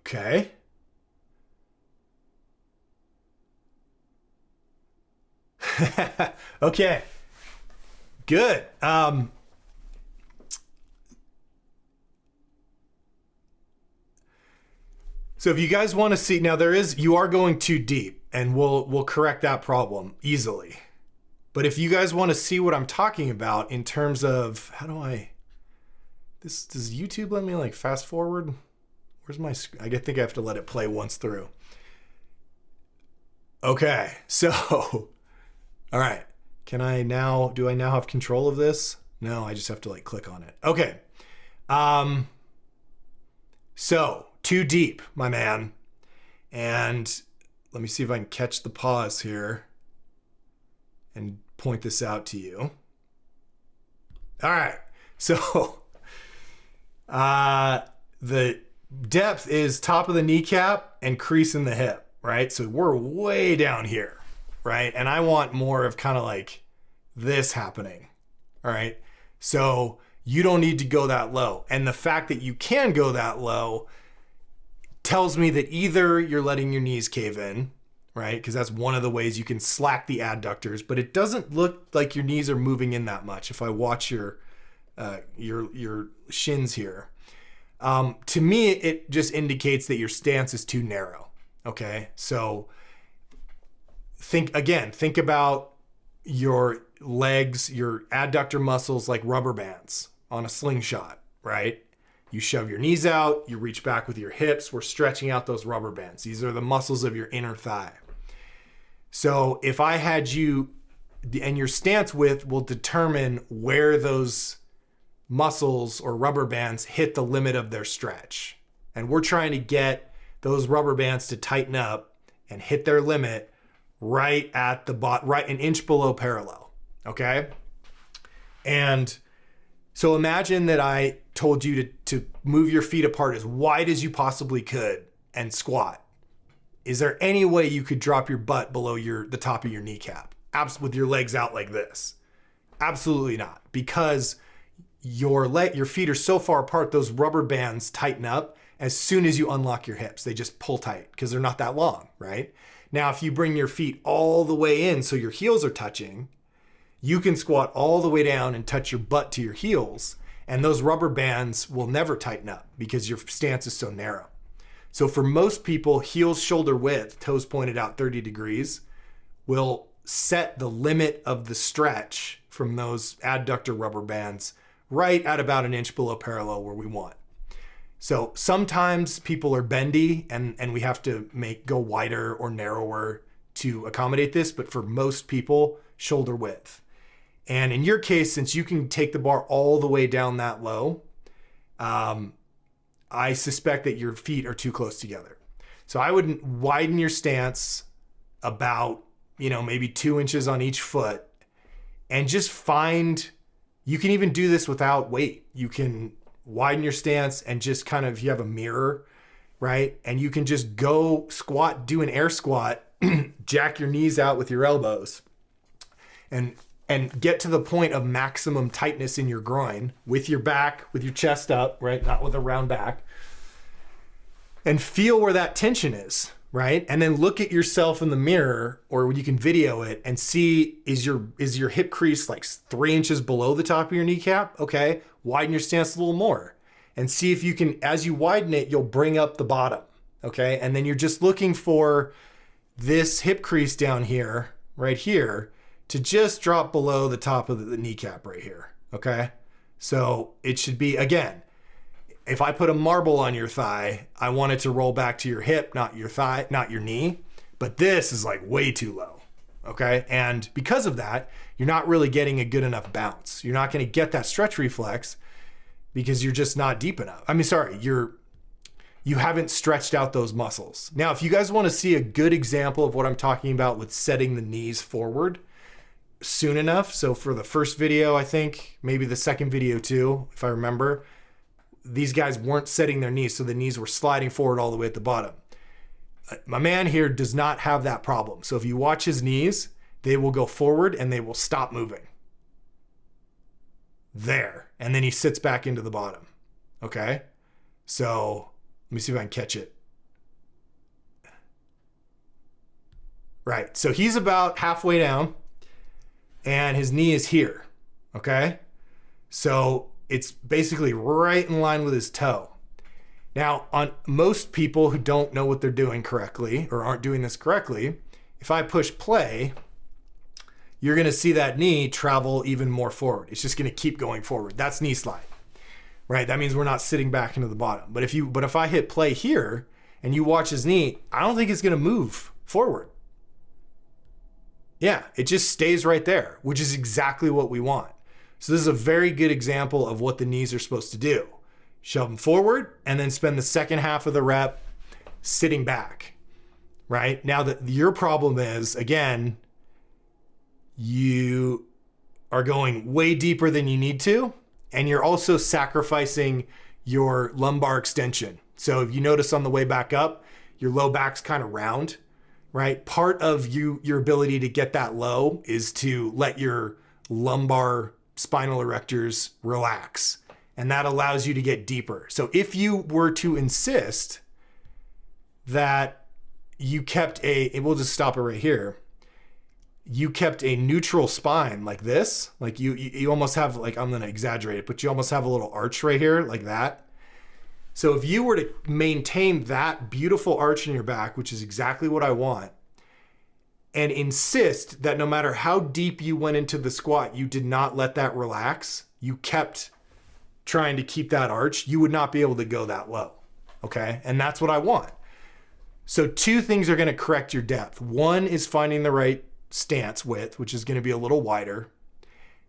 Okay. Okay. Good. So if you guys want to see, now you are going too deep, and we'll correct that problem easily. But if you guys want to see what I'm talking about in terms of, does YouTube let me like fast forward? Where's my, I think I have to let it play once through. Okay, so, all right. Do I now have control of this? No, I just have to like click on it. Okay. So too deep, my man. And let me see if I can catch the pause here and point this out to you. All right. So, the depth is top of the kneecap and crease in the hip, right? So we're way down here, right? And I want more of kind of like this happening, all right? So you don't need to go that low. And the fact that you can go that low tells me that either you're letting your knees cave in, right? Because that's one of the ways you can slack the adductors, but it doesn't look like your knees are moving in that much if I watch your shins here. To me, it just indicates that your stance is too narrow, okay? So think about your legs, your adductor muscles like rubber bands on a slingshot, right? You shove your knees out, you reach back with your hips. We're stretching out those rubber bands. These are the muscles of your inner thigh. So if I had you, and your stance width will determine where those muscles or rubber bands hit the limit of their stretch. And we're trying to get those rubber bands to tighten up and hit their limit right at the bottom, right an inch below parallel. Okay. And so imagine that I told you to move your feet apart as wide as you possibly could and squat. Is there any way you could drop your butt below the top of your kneecap? With your legs out like this? Absolutely not, because your feet are so far apart, those rubber bands tighten up as soon as you unlock your hips. They just pull tight because they're not that long, right? Now, if you bring your feet all the way in so your heels are touching, you can squat all the way down and touch your butt to your heels, and those rubber bands will never tighten up because your stance is so narrow. So for most people, heels shoulder width, toes pointed out 30 degrees, will set the limit of the stretch from those adductor rubber bands right at about an inch below parallel where we want. So sometimes people are bendy and we have to go wider or narrower to accommodate this, but for most people, shoulder width. And in your case, since you can take the bar all the way down that low, I suspect that your feet are too close together. So I would widen your stance about, maybe 2 inches on each foot, and just you can even do this without weight. You can widen your stance and just kind of, you have a mirror, right? And you can just go squat, do an air squat, jack your knees out with your elbows and get to the point of maximum tightness in your groin with your back, with your chest up, right? Not with a round back. And feel where that tension is, right? And then look at yourself in the mirror, or you can video it and see, is your hip crease like 3 inches below the top of your kneecap? Okay, widen your stance a little more and see if you can, as you widen it, you'll bring up the bottom, okay? And then you're just looking for this hip crease down here, right here, to just drop below the top of the kneecap right here, okay? So it should be, again, if I put a marble on your thigh, I want it to roll back to your hip, not your thigh, not your knee. But this is like way too low, okay? And because of that, you're not really getting a good enough bounce. You're not gonna get that stretch reflex because you're just not deep enough. You haven't stretched out those muscles. Now, if you guys wanna see a good example of what I'm talking about with setting the knees forward soon enough, so for the first video, I think, maybe the second video too, if I remember, these guys weren't setting their knees, so the knees were sliding forward all the way at the bottom. My man here does not have that problem. So if you watch his knees, they will go forward and they will stop moving. There. And then he sits back into the bottom. Okay? So let me see if I can catch it. Right. So he's about halfway down and his knee is here. Okay? So it's basically right in line with his toe. Now, on most people who don't know what they're doing correctly or aren't doing this correctly, if I push play, you're going to see that knee travel even more forward. It's just going to keep going forward. That's knee slide, right? That means we're not sitting back into the bottom. But if I hit play here and you watch his knee, I don't think it's going to move forward. Yeah, it just stays right there, which is exactly what we want. So this is a very good example of what the knees are supposed to do. Shove them forward and then spend the second half of the rep sitting back, right? Now that your problem is, again, you are going way deeper than you need to, and you're also sacrificing your lumbar extension. So if you notice on the way back up, your low back's kind of round, right? Part of your ability to get that low is to let your lumbar spinal erectors relax, and that allows you to get deeper. So if you were to insist that you kept we'll just stop it right here. You kept a neutral spine like this, like you almost have, like, I'm gonna exaggerate it, but you almost have a little arch right here like that. So if you were to maintain that beautiful arch in your back, which is exactly what I want, and insist that no matter how deep you went into the squat, you did not let that relax, you kept trying to keep that arch, you would not be able to go that low, okay? And that's what I want. So 2 things are gonna correct your depth. 1 is finding the right stance width, which is gonna be a little wider.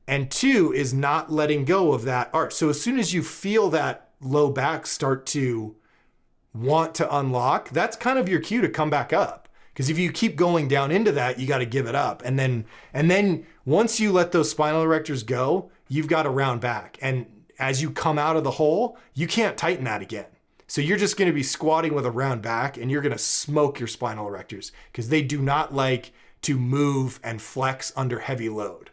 And 2 is not letting go of that arch. So as soon as you feel that low back start to want to unlock, that's kind of your cue to come back up. Because if you keep going down into that, you got to give it up. And then once you let those spinal erectors go, you've got a round back. And as you come out of the hole, you can't tighten that again. So you're just going to be squatting with a round back, and you're going to smoke your spinal erectors because they do not like to move and flex under heavy load,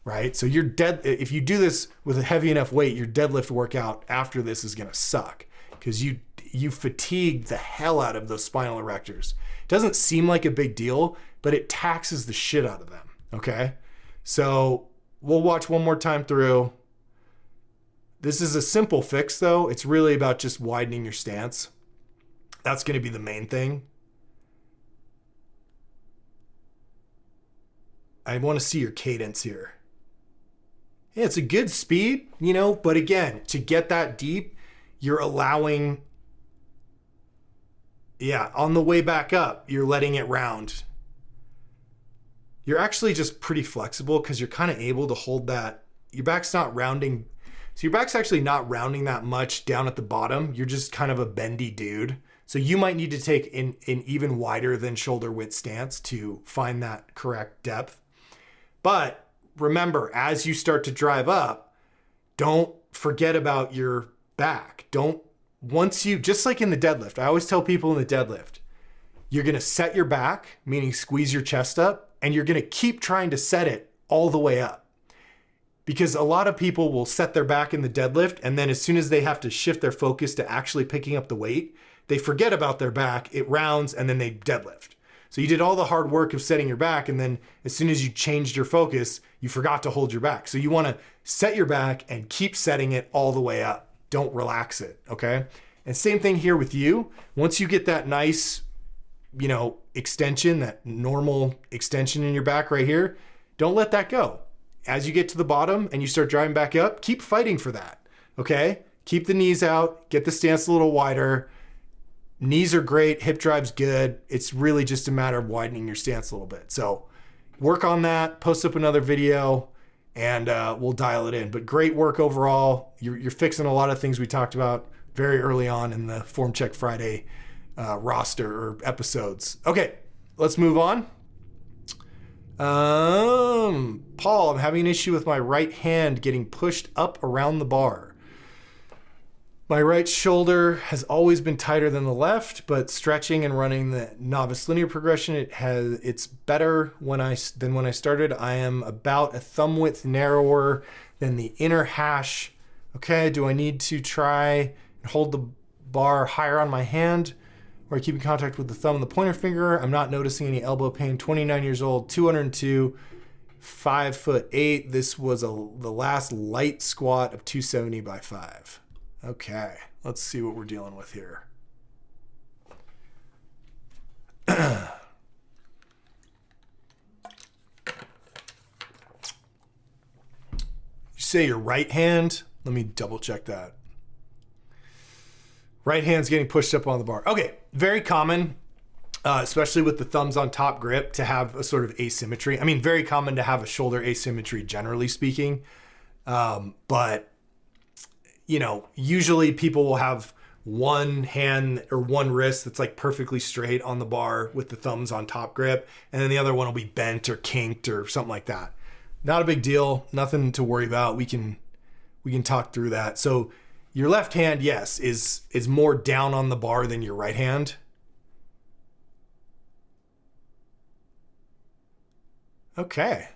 right? So you're dead. If you do this with a heavy enough weight, your deadlift workout after this is going to suck because you fatigued the hell out of those spinal erectors. It doesn't seem like a big deal, but it taxes the shit out of them, okay? So we'll watch one more time through. This is a simple fix though. It's really about just widening your stance. That's gonna be the main thing. I wanna see your cadence here. Yeah, it's a good speed, you know, but again, to get that deep, you're allowing, yeah, on the way back up, you're letting it round. You're actually just pretty flexible because you're kind of able to hold that. Your back's not rounding. So your back's actually not rounding that much down at the bottom. You're just kind of a bendy dude. So you might need to take an even wider than shoulder width stance to find that correct depth. But remember, as you start to drive up, don't forget about your back. Once you, just like in the deadlift, I always tell people in the deadlift, you're gonna set your back, meaning squeeze your chest up, and you're gonna keep trying to set it all the way up. Because a lot of people will set their back in the deadlift, and then as soon as they have to shift their focus to actually picking up the weight, they forget about their back, it rounds, and then they deadlift. So you did all the hard work of setting your back, and then as soon as you changed your focus, you forgot to hold your back. So you wanna set your back and keep setting it all the way up. Don't relax it, okay? And same thing here with you. Once you get that nice, you know, extension, that normal extension in your back right here, don't let that go. As you get to the bottom and you start driving back up, keep fighting for that, okay? Keep the knees out, get the stance a little wider. Knees are great, hip drive's good. It's really just a matter of widening your stance a little bit. So work on that, post up another video, and we'll dial it in. But great work overall. You're fixing a lot of things we talked about very early on in the Form Check Friday roster or episodes. Okay, let's move on. Paul, I'm having an issue with my right hand getting pushed up around the bar. My right shoulder has always been tighter than the left, but stretching and running the novice linear progression, it's better than when I started. I am about a thumb width narrower than the inner hash. Okay, do I need to try and hold the bar higher on my hand, or keep in contact with the thumb and the pointer finger? I'm not noticing any elbow pain. 29 years old, 202, 5'8". This was the last light squat of 270 by 5. Okay, let's see what we're dealing with here. You say your right hand? Let me double check that. Right hand's getting pushed up on the bar. Okay, very common, especially with the thumbs on top grip, to have a sort of asymmetry. I mean, very common to have a shoulder asymmetry, generally speaking. But you know, usually people will have one hand or one wrist that's like perfectly straight on the bar with the thumbs on top grip, and then the other one will be bent or kinked or something like that. Not a big deal, nothing to worry about. We can talk through that. So your left hand, yes, is more down on the bar than your right hand. Okay.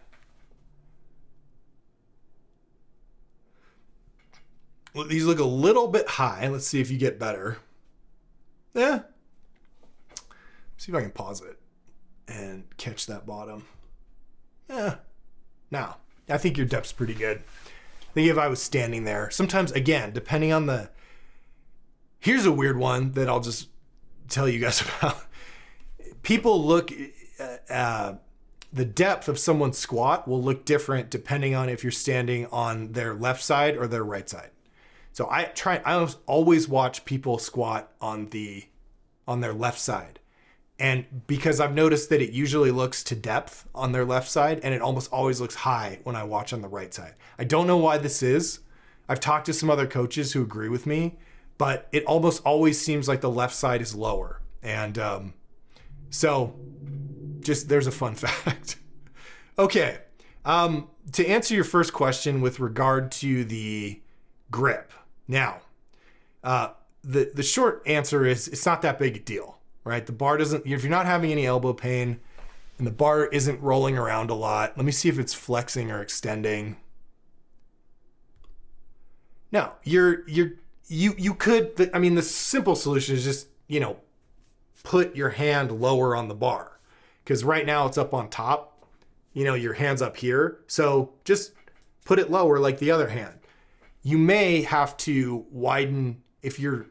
Well, these look a little bit high. Let's see if you get better. Yeah. See if I can pause it and catch that bottom. Yeah. Now, I think your depth's pretty good. I think if I was standing there, sometimes, again, depending on the... Here's a weird one that I'll just tell you guys about. People look... the depth of someone's squat will look different depending on if you're standing on their left side or their right side. So I always watch people squat on their left side. And because I've noticed that it usually looks to depth on their left side, and it almost always looks high when I watch on the right side. I don't know why this is. I've talked to some other coaches who agree with me, but it almost always seems like the left side is lower. And so just there's a fun fact. Okay. To answer your first question with regard to the grip. Now, the short answer is it's not that big a deal, right? The bar doesn't, if you're not having any elbow pain and the bar isn't rolling around a lot, let me see if it's flexing or extending. No, you could, I mean, the simple solution is just, put your hand lower on the bar, because right now it's up on top, your hand's up here. So just put it lower like the other hand. You may have to widen if you're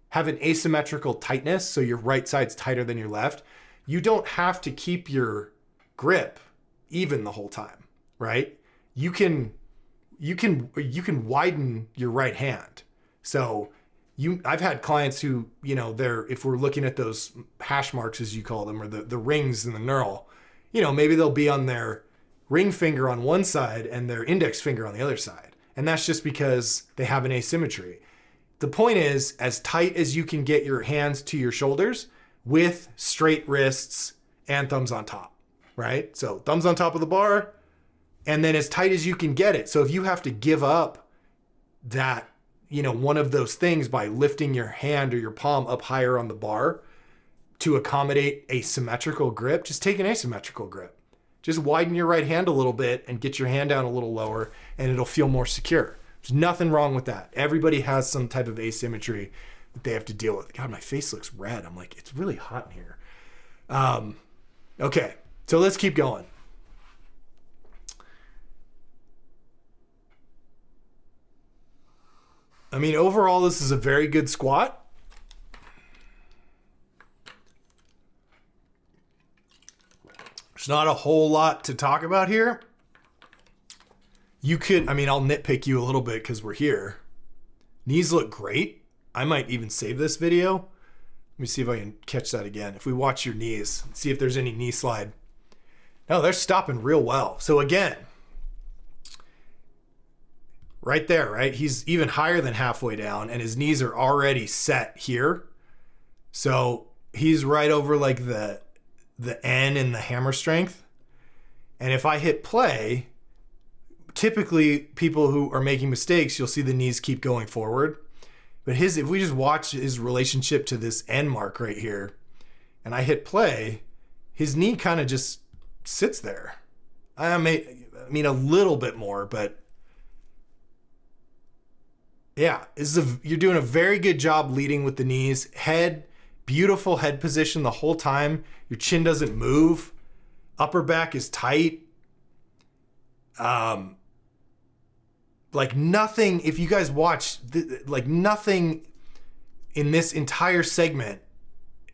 have an asymmetrical tightness, so your right side's tighter than your left. You don't have to keep your grip even the whole time, right? You can widen your right hand. So I've had clients who, if we're looking at those hash marks, as you call them, or the rings in the knurl, maybe they'll be on their ring finger on one side and their index finger on the other side. And that's just because they have an asymmetry. The point is, as tight as you can get your hands to your shoulders with straight wrists and thumbs on top, right? So thumbs on top of the bar, and then as tight as you can get it. So if you have to give up that, one of those things by lifting your hand or your palm up higher on the bar to accommodate a symmetrical grip, just take an asymmetrical grip. Just widen your right hand a little bit and get your hand down a little lower, and it'll feel more secure. There's nothing wrong with that. Everybody has some type of asymmetry that they have to deal with. God, my face looks red. I'm like, it's really hot in here. Okay, so let's keep going. I mean, overall, this is a very good squat. There's not a whole lot to talk about here. I'll nitpick you a little bit because we're here. Knees look great. I might even save this video. Let me see if I can catch that again. If we watch your knees, see if there's any knee slide. No, they're stopping real well. So again, right there, right? He's even higher than halfway down and his knees are already set here. So he's right over like the N in the hammer strength. And if I hit play, typically people who are making mistakes, you'll see the knees keep going forward. But if we just watch his relationship to this N mark right here, and I hit play, his knee kind of just sits there. I mean, a little bit more, but yeah, you're doing a very good job leading with the knees. Head, beautiful head position the whole time. Your chin doesn't move. Upper back is tight. Like nothing, if you guys watch, like nothing in this entire segment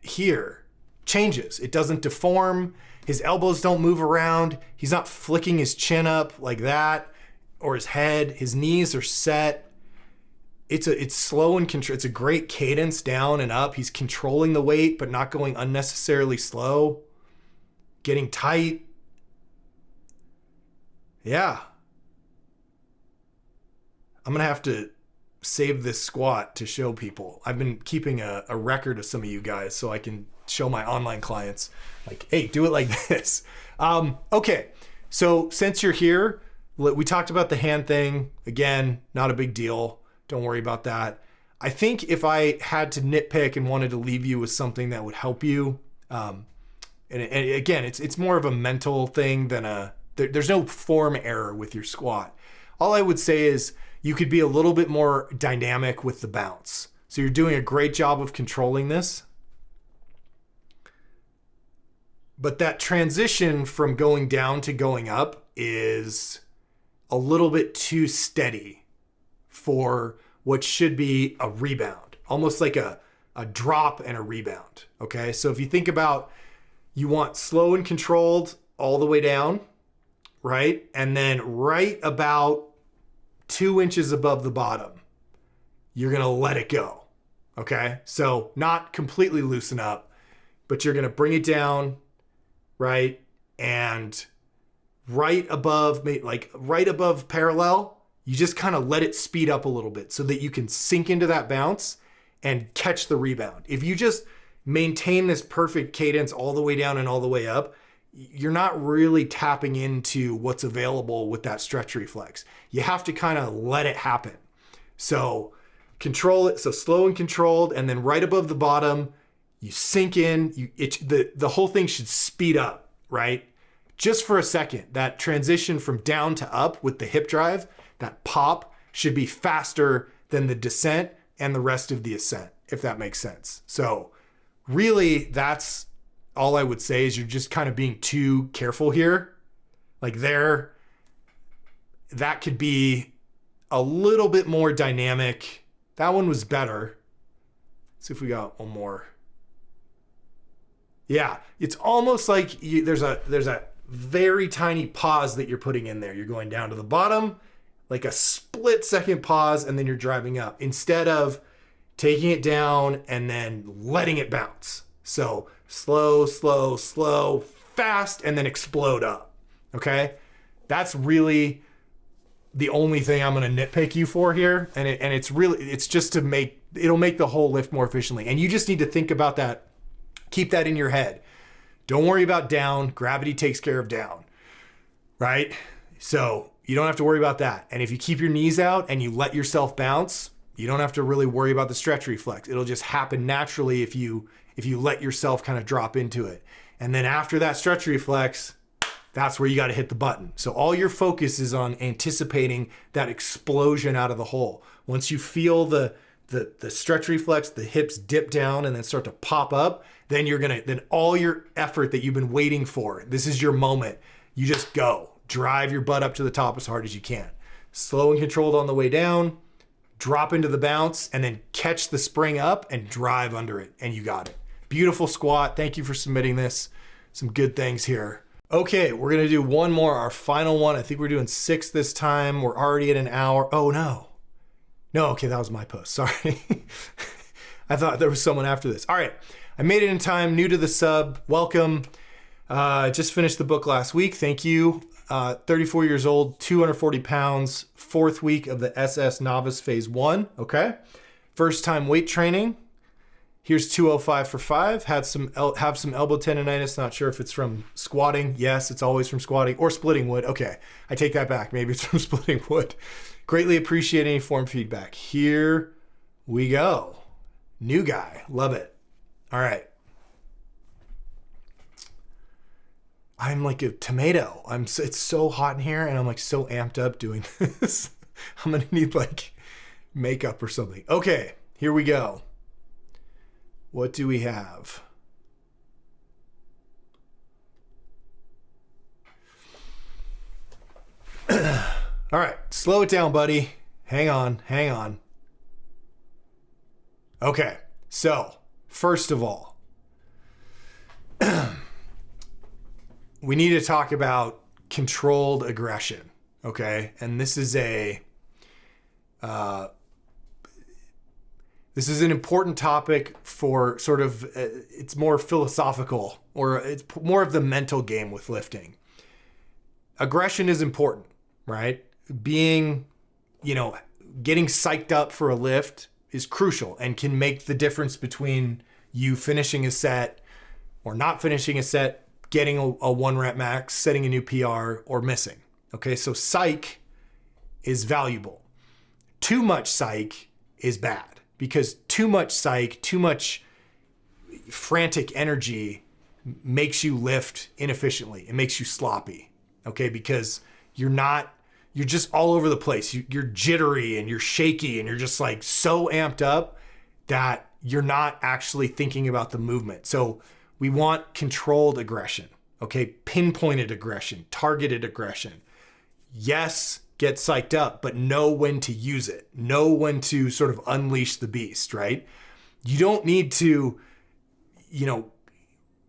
here changes. It doesn't deform. His elbows don't move around. He's not flicking his chin up like that, or his head. His knees are set. It's slow and control. It's a great cadence down and up. He's controlling the weight, but not going unnecessarily slow. Getting tight. Yeah. I'm going to have to save this squat to show people. I've been keeping a record of some of you guys so I can show my online clients, like, hey, do it like this. Okay. So since you're here, we talked about the hand thing. Again, not a big deal. Don't worry about that. I think if I had to nitpick and wanted to leave you with something that would help you, and again, it's more of a mental thing than there's no form error with your squat. All I would say is you could be a little bit more dynamic with the bounce. So you're doing a great job of controlling this. But that transition from going down to going up is a little bit too steady for what should be a rebound, almost like a drop and a rebound. Okay. So if you think about, you want slow and controlled all the way down, right? And then right about 2 inches above the bottom, you're gonna let it go, okay? So not completely loosen up, but you're gonna bring it down, right? And right above, like right above parallel, you just kind of let it speed up a little bit so that you can sink into that bounce and catch the rebound. If you just maintain this perfect cadence all the way down and all the way up, you're not really tapping into what's available with that stretch reflex. You have to kind of let it happen. So control it, so slow and controlled, and then right above the bottom, you sink in, the whole thing should speed up, right? Just for a second, that transition from down to up with the hip drive, that pop should be faster than the descent and the rest of the ascent, if that makes sense. So really, that's all I would say, is you're just kind of being too careful here. Like that could be a little bit more dynamic. That one was better. Let's see if we got one more. Yeah, it's almost like there's a very tiny pause that you're putting in there. You're going down to the bottom, like a split second pause, and then you're driving up instead of taking it down and then letting it bounce. So slow, slow, slow, fast, and then explode up. Okay? That's really the only thing I'm going to nitpick you for here. And it's just to it'll make the whole lift more efficiently. And you just need to think about that. Keep that in your head. Don't worry about down. Gravity takes care of down, right? So you don't have to worry about that. And if you keep your knees out and you let yourself bounce, you don't have to really worry about the stretch reflex. It'll just happen naturally if you let yourself kind of drop into it. And then after that stretch reflex, that's where you got to hit the button. So all your focus is on anticipating that explosion out of the hole. Once you feel the stretch reflex, the hips dip down and then start to pop up, then all your effort that you've been waiting for, this is your moment. You just go. Drive your butt up to the top as hard as you can. Slow and controlled on the way down, drop into the bounce, and then catch the spring up and drive under it, and you got it. Beautiful squat. Thank you for submitting this. Some good things here. Okay, we're gonna do one more, our final one. I think we're doing 6 this time. We're already at an hour. Oh no. No, okay, that was my post, sorry. I thought there was someone after this. All right, I made it in time, new to the sub, welcome. Just finished the book last week, thank you. 34 years old, 240 pounds, 4th week of the SS Novice Phase 1, okay? First time weight training. Here's 205 for 5. Have some elbow tendonitis, not sure if it's from squatting. Yes, it's always from squatting, or splitting wood. Okay, I take that back, maybe it's from splitting wood. Greatly appreciate any form of feedback. Here we go. New guy, love it. All right. I'm like a tomato. It's so hot in here and I'm like so amped up doing this. I'm gonna need like makeup or something. Okay, here we go. What do we have? All right, slow it down, buddy. Hang on. Okay, so first of all, we need to talk about controlled aggression, okay? And this is an important topic for sort of, it's more philosophical, or it's more of the mental game with lifting. Aggression is important, right? Getting psyched up for a lift is crucial and can make the difference between you finishing a set or not finishing a set, getting a 1 rep max, setting a new PR, or missing. Okay, so psych is valuable. Too much psych is bad, because too much psych, too much frantic energy makes you lift inefficiently. It makes you sloppy, okay? Because you're just all over the place. You're jittery and you're shaky and you're just like so amped up that you're not actually thinking about the movement. So we want controlled aggression, okay? Pinpointed aggression, targeted aggression. Yes, get psyched up, but know when to use it. Know when to sort of unleash the beast, right? You don't need to,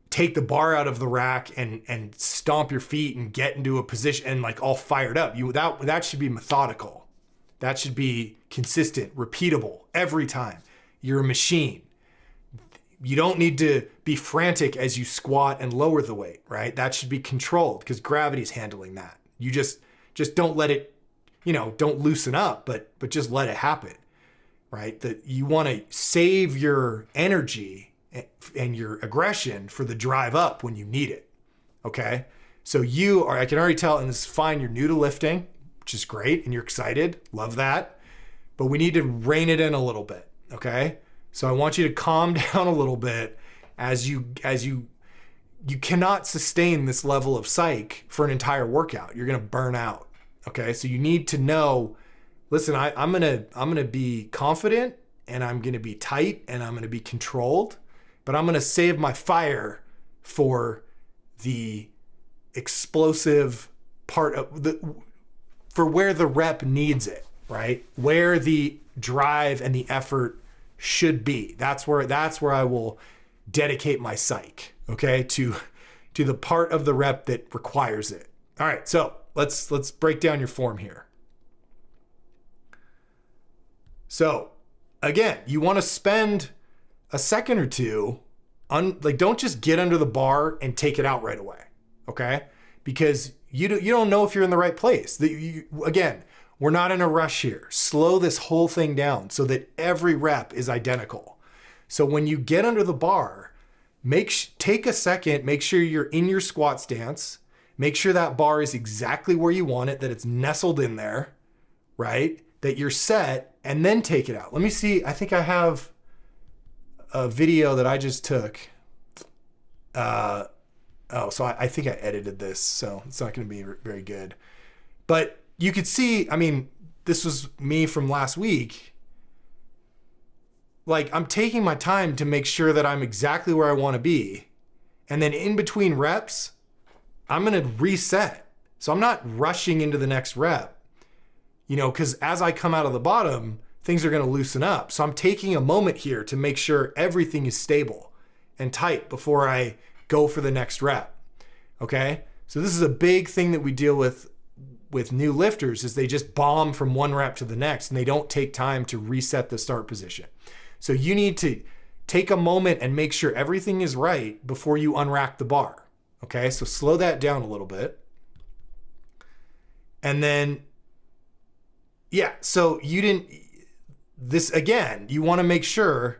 take take the bar out of the rack and stomp your feet and get into a position and like all fired up. That should be methodical. That should be consistent, repeatable every time. You're a machine. You don't need to be frantic as you squat and lower the weight, right? That should be controlled because gravity's handling that. You just don't let it, don't loosen up, but just let it happen, right? That you want to save your energy and your aggression for the drive up when you need it, okay? So I can already tell, and this is fine, you're new to lifting, which is great, and you're excited, love that, but we need to rein it in a little bit, okay? So I want you to calm down a little bit as you cannot sustain this level of psych for an entire workout. You're gonna burn out, okay? So you need to know, listen, I'm gonna be confident, and I'm gonna be tight, and I'm gonna be controlled, but I'm gonna save my fire for the explosive part for where the rep needs it, right? Where the drive and the effort should be. That's where I will dedicate my psych, okay, to the part of the rep that requires it. All right, so let's break down your form here. So again, you want to spend a second or two don't just get under the bar and take it out right away, okay? Because you don't know if you're in the right place. Again, we're not in a rush here. Slow this whole thing down so that every rep is identical. So when you get under the bar, take a second, make sure you're in your squat stance, make sure that bar is exactly where you want it, that it's nestled in there, right? That you're set, and then take it out. Let me see, I think I have a video that I just took. So I think I edited this, so it's not gonna be very good. But you could see, this was me from last week. Like, I'm taking my time to make sure that I'm exactly where I want to be. And then in between reps, I'm going to reset. So I'm not rushing into the next rep, because as I come out of the bottom, things are going to loosen up. So I'm taking a moment here to make sure everything is stable and tight before I go for the next rep. Okay? So this is a big thing that we deal with new lifters, is they just bomb from one rep to the next and they don't take time to reset the start position. So you need to take a moment and make sure everything is right before you unrack the bar. Okay, so slow that down a little bit. And then, so you want to make sure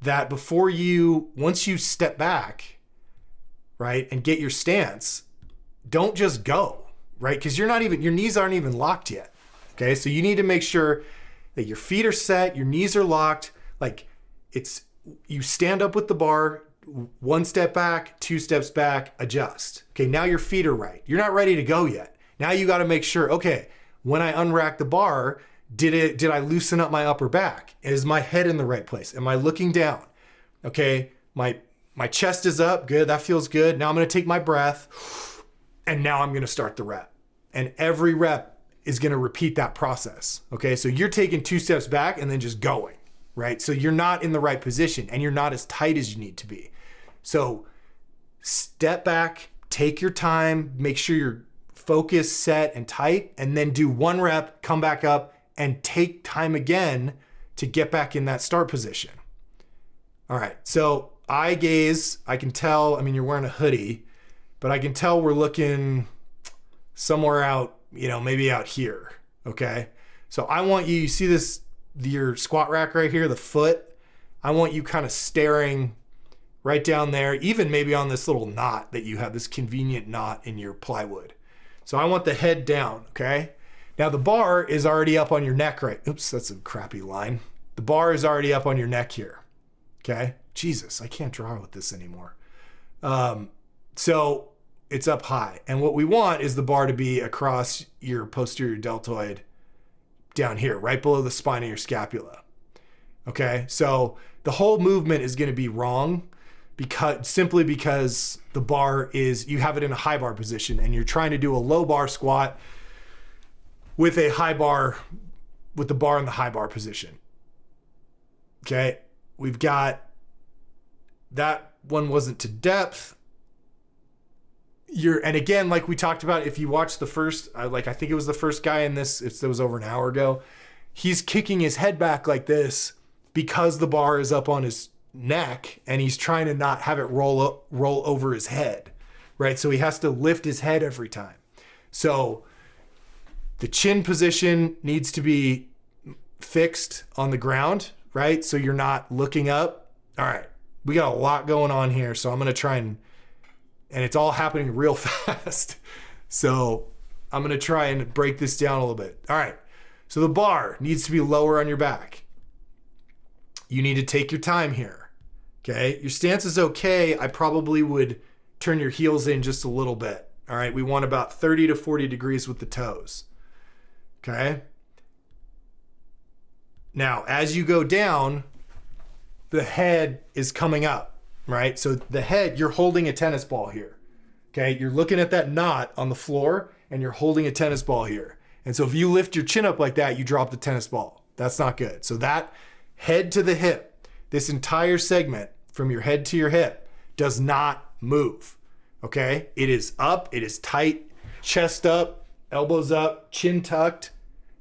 that once you step back, right, and get your stance, don't just go, right? Because your knees aren't even locked yet. Okay, so you need to make sure that your feet are set, your knees are locked. Like, you stand up with the bar, one step back, two steps back, adjust. Okay, now your feet are right. You're not ready to go yet. Now you got to make sure, okay, when I unrack the bar, did I loosen up my upper back? Is my head in the right place? Am I looking down? Okay, my chest is up, good, that feels good. Now I'm gonna take my breath, and now I'm gonna start the rep. And every rep is gonna repeat that process. Okay, so you're taking two steps back and then just going. Right? So you're not in the right position and you're not as tight as you need to be. So step back, take your time, make sure you're focused, set, and tight, and then do one rep, come back up, and take time again to get back in that start position. All right, so eye gaze, I can tell, you're wearing a hoodie, but I can tell we're looking somewhere out, maybe out here, okay? So I want you see this, your squat rack right here, the foot, I want you kind of staring right down there, even maybe on this little knot that you have, this convenient knot in your plywood. So I want the head down, okay? Now the bar is already up on your neck, right? Oops, that's a crappy line. The bar is already up on your neck here, okay? Jesus, I can't draw with this anymore. So it's up high. And what we want is the bar to be across your posterior deltoid down here, right below the spine of your scapula. Okay, so the whole movement is going to be wrong simply because the bar you have it in a high bar position and you're trying to do a low bar squat with a high bar, with the bar in the high bar position. Okay, we've got, that one wasn't to depth. and again, like we talked about, if you watch the first, I think it was the first guy in this, it was over an hour ago, he's kicking his head back like this because the bar is up on his neck and he's trying to not have it roll over his head, right? So he has to lift his head every time. So the chin position needs to be fixed on the ground, right? So you're not looking up. All right, we got a lot going on here. So I'm going to try and it's all happening real fast. So I'm going to try and break this down a little bit. All right. So the bar needs to be lower on your back. You need to take your time here. Okay. Your stance is okay. I probably would turn your heels in just a little bit. All right. We want about 30 to 40 degrees with the toes. Okay. Now, as you go down, the head is coming up. Right? So the head, you're holding a tennis ball here. Okay? You're looking at that knot on the floor and you're holding a tennis ball here. And so if you lift your chin up like that, you drop the tennis ball. That's not good. So that head to the hip, this entire segment from your head to your hip does not move. Okay? It is up, it is tight, chest up, elbows up, chin tucked,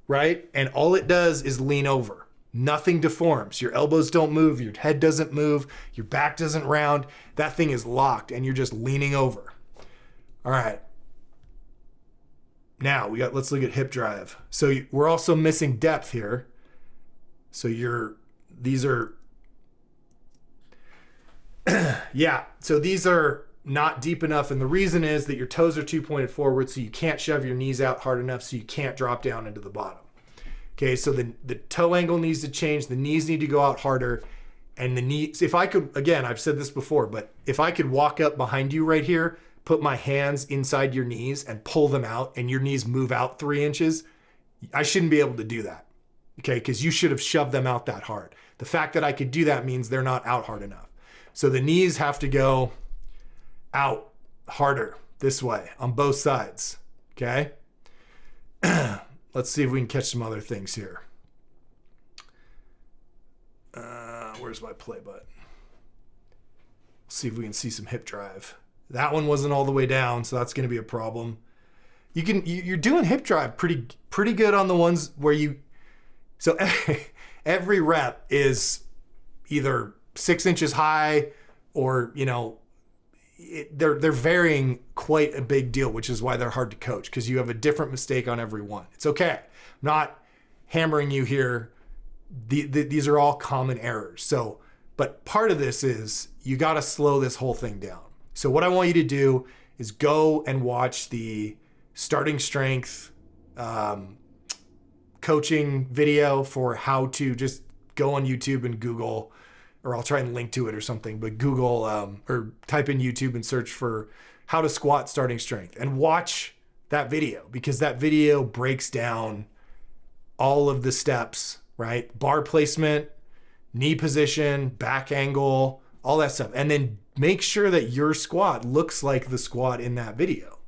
right? And all it does is lean over. Nothing deforms. Your elbows don't move. Your head doesn't move. Your back doesn't round. That thing is locked and you're just leaning over. All right. Now let's look at hip drive. So we're also missing depth here. So these are, yeah. So these are not deep enough. And the reason is that your toes are too pointed forward. So you can't shove your knees out hard enough. So you can't drop down into the bottom. Okay, so the toe angle needs to change. The knees need to go out harder. And the knees, if I could, again, I've said this before, but if I could walk up behind you right here, put my hands inside your knees and pull them out and your knees move out 3 inches, I shouldn't be able to do that. Okay, because you should have shoved them out that hard. The fact that I could do that means they're not out hard enough. So the knees have to go out harder this way on both sides. Okay. Let's see if we can catch some other things here. Where's my play button? Let's see if we can see some hip drive. That one wasn't all the way down, so that's going to be a problem. You're doing hip drive pretty good on the ones where so every rep is either 6 inches high or, they're varying quite a big deal, which is why they're hard to coach, because you have a different mistake on every one. It's okay. I'm not hammering you here. These are all common errors. So, but part of this is you got to slow this whole thing down. So what I want you to do is go and watch the starting strength coaching video for how to just go on YouTube and Google, or I'll try and link to it or something, but Google or type in YouTube and search for how to squat starting strength and watch that video, because that video breaks down all of the steps, right? Bar placement, knee position, back angle, all that stuff. And then make sure that your squat looks like the squat in that video.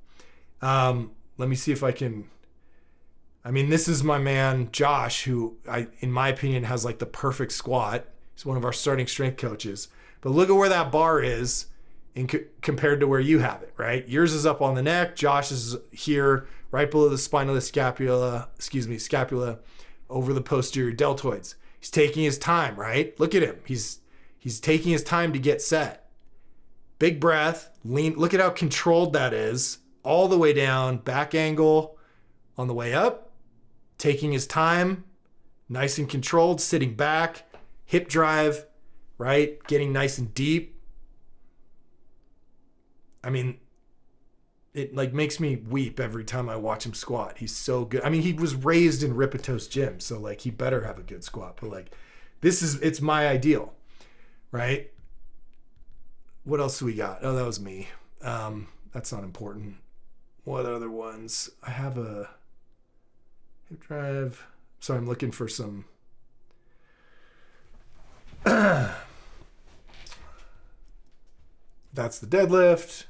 Let me see if I can. This is my man, Josh, who in my opinion has like the perfect squat. He's one of our starting strength coaches. But look at where that bar is compared to where you have it, right? Yours is up on the neck. Josh is here, right below the spine of the scapula, over the posterior deltoids. He's taking his time, right? Look at him. He's taking his time to get set. Big breath, lean. Look at how controlled that is. All the way down, back angle on the way up. Taking his time, nice and controlled, sitting back. Hip drive, right? Getting nice and deep. It like makes me weep every time I watch him squat. He's so good. He was raised in Ripitos gym, so like he better have a good squat. But like it's my ideal, right? What else do we got? Oh, that was me. That's not important. What other ones? I have a hip drive. So I'm looking for some. That's the deadlift.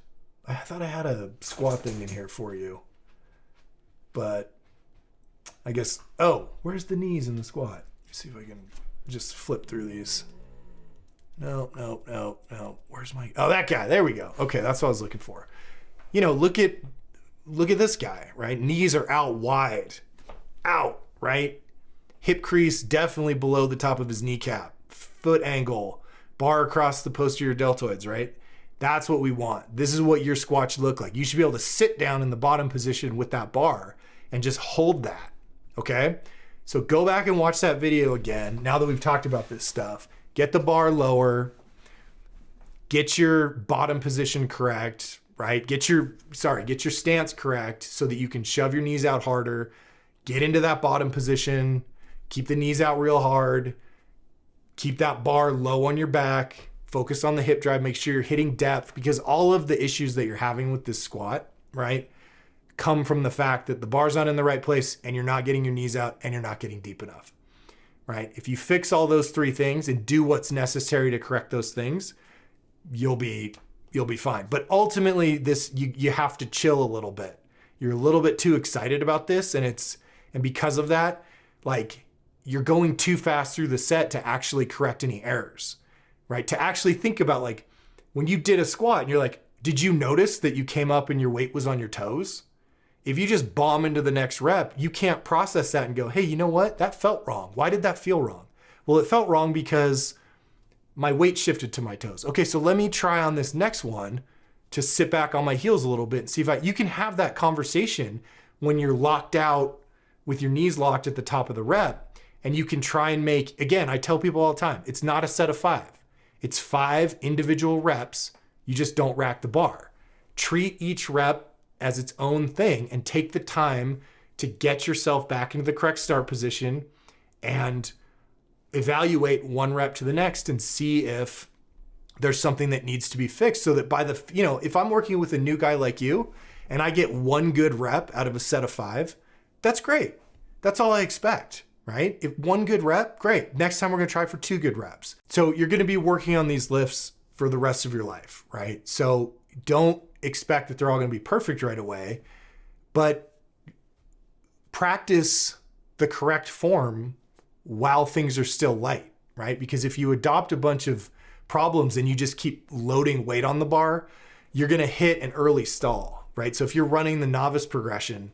I thought I had a squat thing in here for you, but I guess, where's the knees in the squat? Let's see if I can just flip through these. No. Where's that guy? There we go. Okay, that's what I was looking for. look at this guy, right? Knees are out wide, out, right? Hip crease definitely below the top of his kneecap, foot angle, bar across the posterior deltoids, right? That's what we want. This is what your squat should look like. You should be able to sit down in the bottom position with that bar and just hold that, okay? So go back and watch that video again. Now that we've talked about this stuff, get the bar lower, get your bottom position correct, right? Get your stance correct so that you can shove your knees out harder, get into that bottom position, keep the knees out real hard, keep that bar low on your back, focus on the hip drive, make sure you're hitting depth, because all of the issues that you're having with this squat, right, come from the fact that the bar's not in the right place and you're not getting your knees out and you're not getting deep enough, right? If you fix all those three things and do what's necessary to correct those things, you'll be fine. But ultimately, you have to chill a little bit. You're a little bit too excited about this, and because of that, like, you're going too fast through the set to actually correct any errors, right? To actually think about, like, when you did a squat and you're like, did you notice that you came up and your weight was on your toes? If you just bomb into the next rep, you can't process that and go, hey, you know what? That felt wrong. Why did that feel wrong? Well, it felt wrong because my weight shifted to my toes. Okay, so let me try on this next one to sit back on my heels a little bit and see if you can have that conversation when you're locked out with your knees locked at the top of the rep, and you can try and make, again, I tell people all the time, it's not a set of 5. It's 5 individual reps. You just don't rack the bar. Treat each rep as its own thing and take the time to get yourself back into the correct start position and evaluate one rep to the next and see if there's something that needs to be fixed, so that if I'm working with a new guy like you and I get one good rep out of a set of 5, that's great. That's all I expect, right? If one good rep, great. Next time we're going to try for 2 good reps. So you're going to be working on these lifts for the rest of your life, right? So don't expect that they're all going to be perfect right away, but practice the correct form while things are still light, right? Because if you adopt a bunch of problems and you just keep loading weight on the bar, you're going to hit an early stall, right? So if you're running the novice progression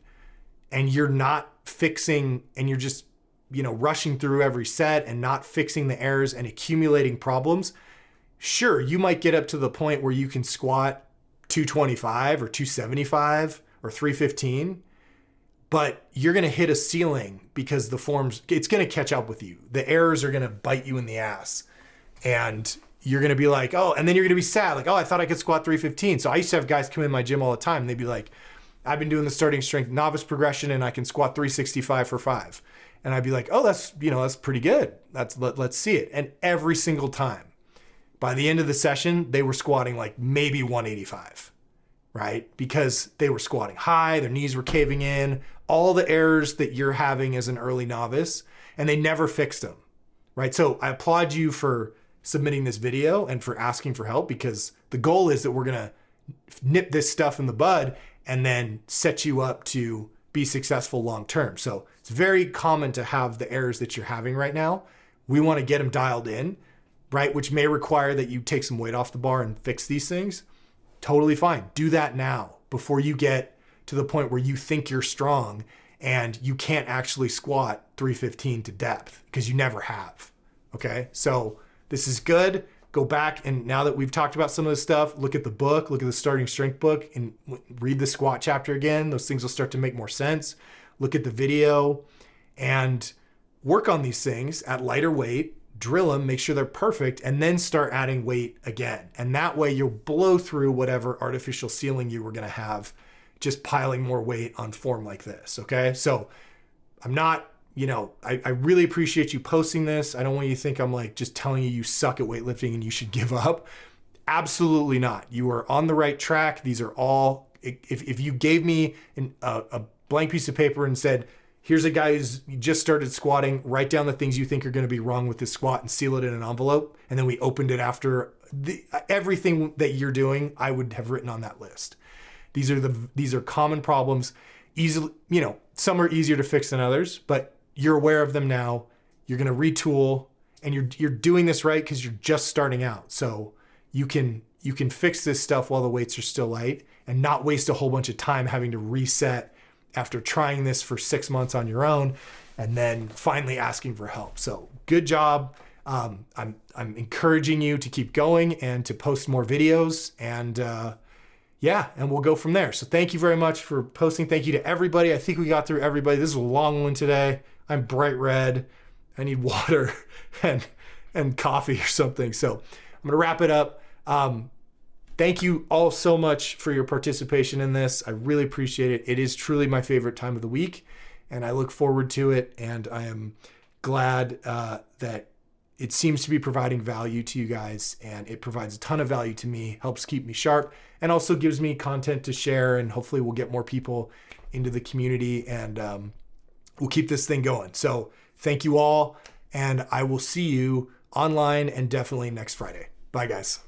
and you're not fixing, and you're just, rushing through every set and not fixing the errors and accumulating problems, sure, you might get up to the point where you can squat 225 or 275 or 315, but you're going to hit a ceiling because it's going to catch up with you. The errors are going to bite you in the ass, and you're going to be like, oh, and then you're going to be sad. Like, oh, I thought I could squat 315. So I used to have guys come in my gym all the time and they'd be like, I've been doing the starting strength novice progression and I can squat 365 for 5. And I'd be like, oh, that's pretty good. Let's see it. And every single time by the end of the session, they were squatting like maybe 185, right? Because they were squatting high, their knees were caving in, all the errors that you're having as an early novice, and they never fixed them, right? So I applaud you for submitting this video and for asking for help, because the goal is that we're going to nip this stuff in the bud and then set you up to be successful long-term. So it's very common to have the errors that you're having right now. We want to get them dialed in, right? Which may require that you take some weight off the bar and fix these things. Totally fine. Do that now before you get to the point where you think you're strong and you can't actually squat 315 to depth, because you never have. Okay. So this is good. Go back, and now that we've talked about some of this stuff, look at the book, look at the starting strength book, and read the squat chapter again. Those things will start to make more sense. Look at the video and work on these things at lighter weight, drill them, make sure they're perfect, and then start adding weight again. And that way you'll blow through whatever artificial ceiling you were going to have just piling more weight on form like this. Okay. So I'm not, I really appreciate you posting this. I don't want you to think I'm like just telling you suck at weightlifting and you should give up. Absolutely not. You are on the right track. These are all, if you gave me a blank piece of paper and said, here's a guy who's just started squatting, write down the things you think are going to be wrong with this squat and seal it in an envelope, and then we opened it after everything that you're doing, I would have written on that list. These are common problems. Easily, some are easier to fix than others, but you're aware of them now. You're going to retool, and you're doing this right because you're just starting out. So you can fix this stuff while the weights are still light, and not waste a whole bunch of time having to reset after trying this for 6 months on your own and then finally asking for help. So good job. I'm encouraging you to keep going and to post more videos, and and we'll go from there. So thank you very much for posting. Thank you to everybody. I think we got through everybody. This is a long one today. I'm bright red. I need water and coffee or something. So I'm gonna wrap it up. Thank you all so much for your participation in this. I really appreciate it. It is truly my favorite time of the week, and I look forward to it. And I am glad that it seems to be providing value to you guys, and it provides a ton of value to me, helps keep me sharp, and also gives me content to share, and hopefully we'll get more people into the community, and we'll keep this thing going. So thank you all, and I will see you online and definitely next Friday. Bye, guys.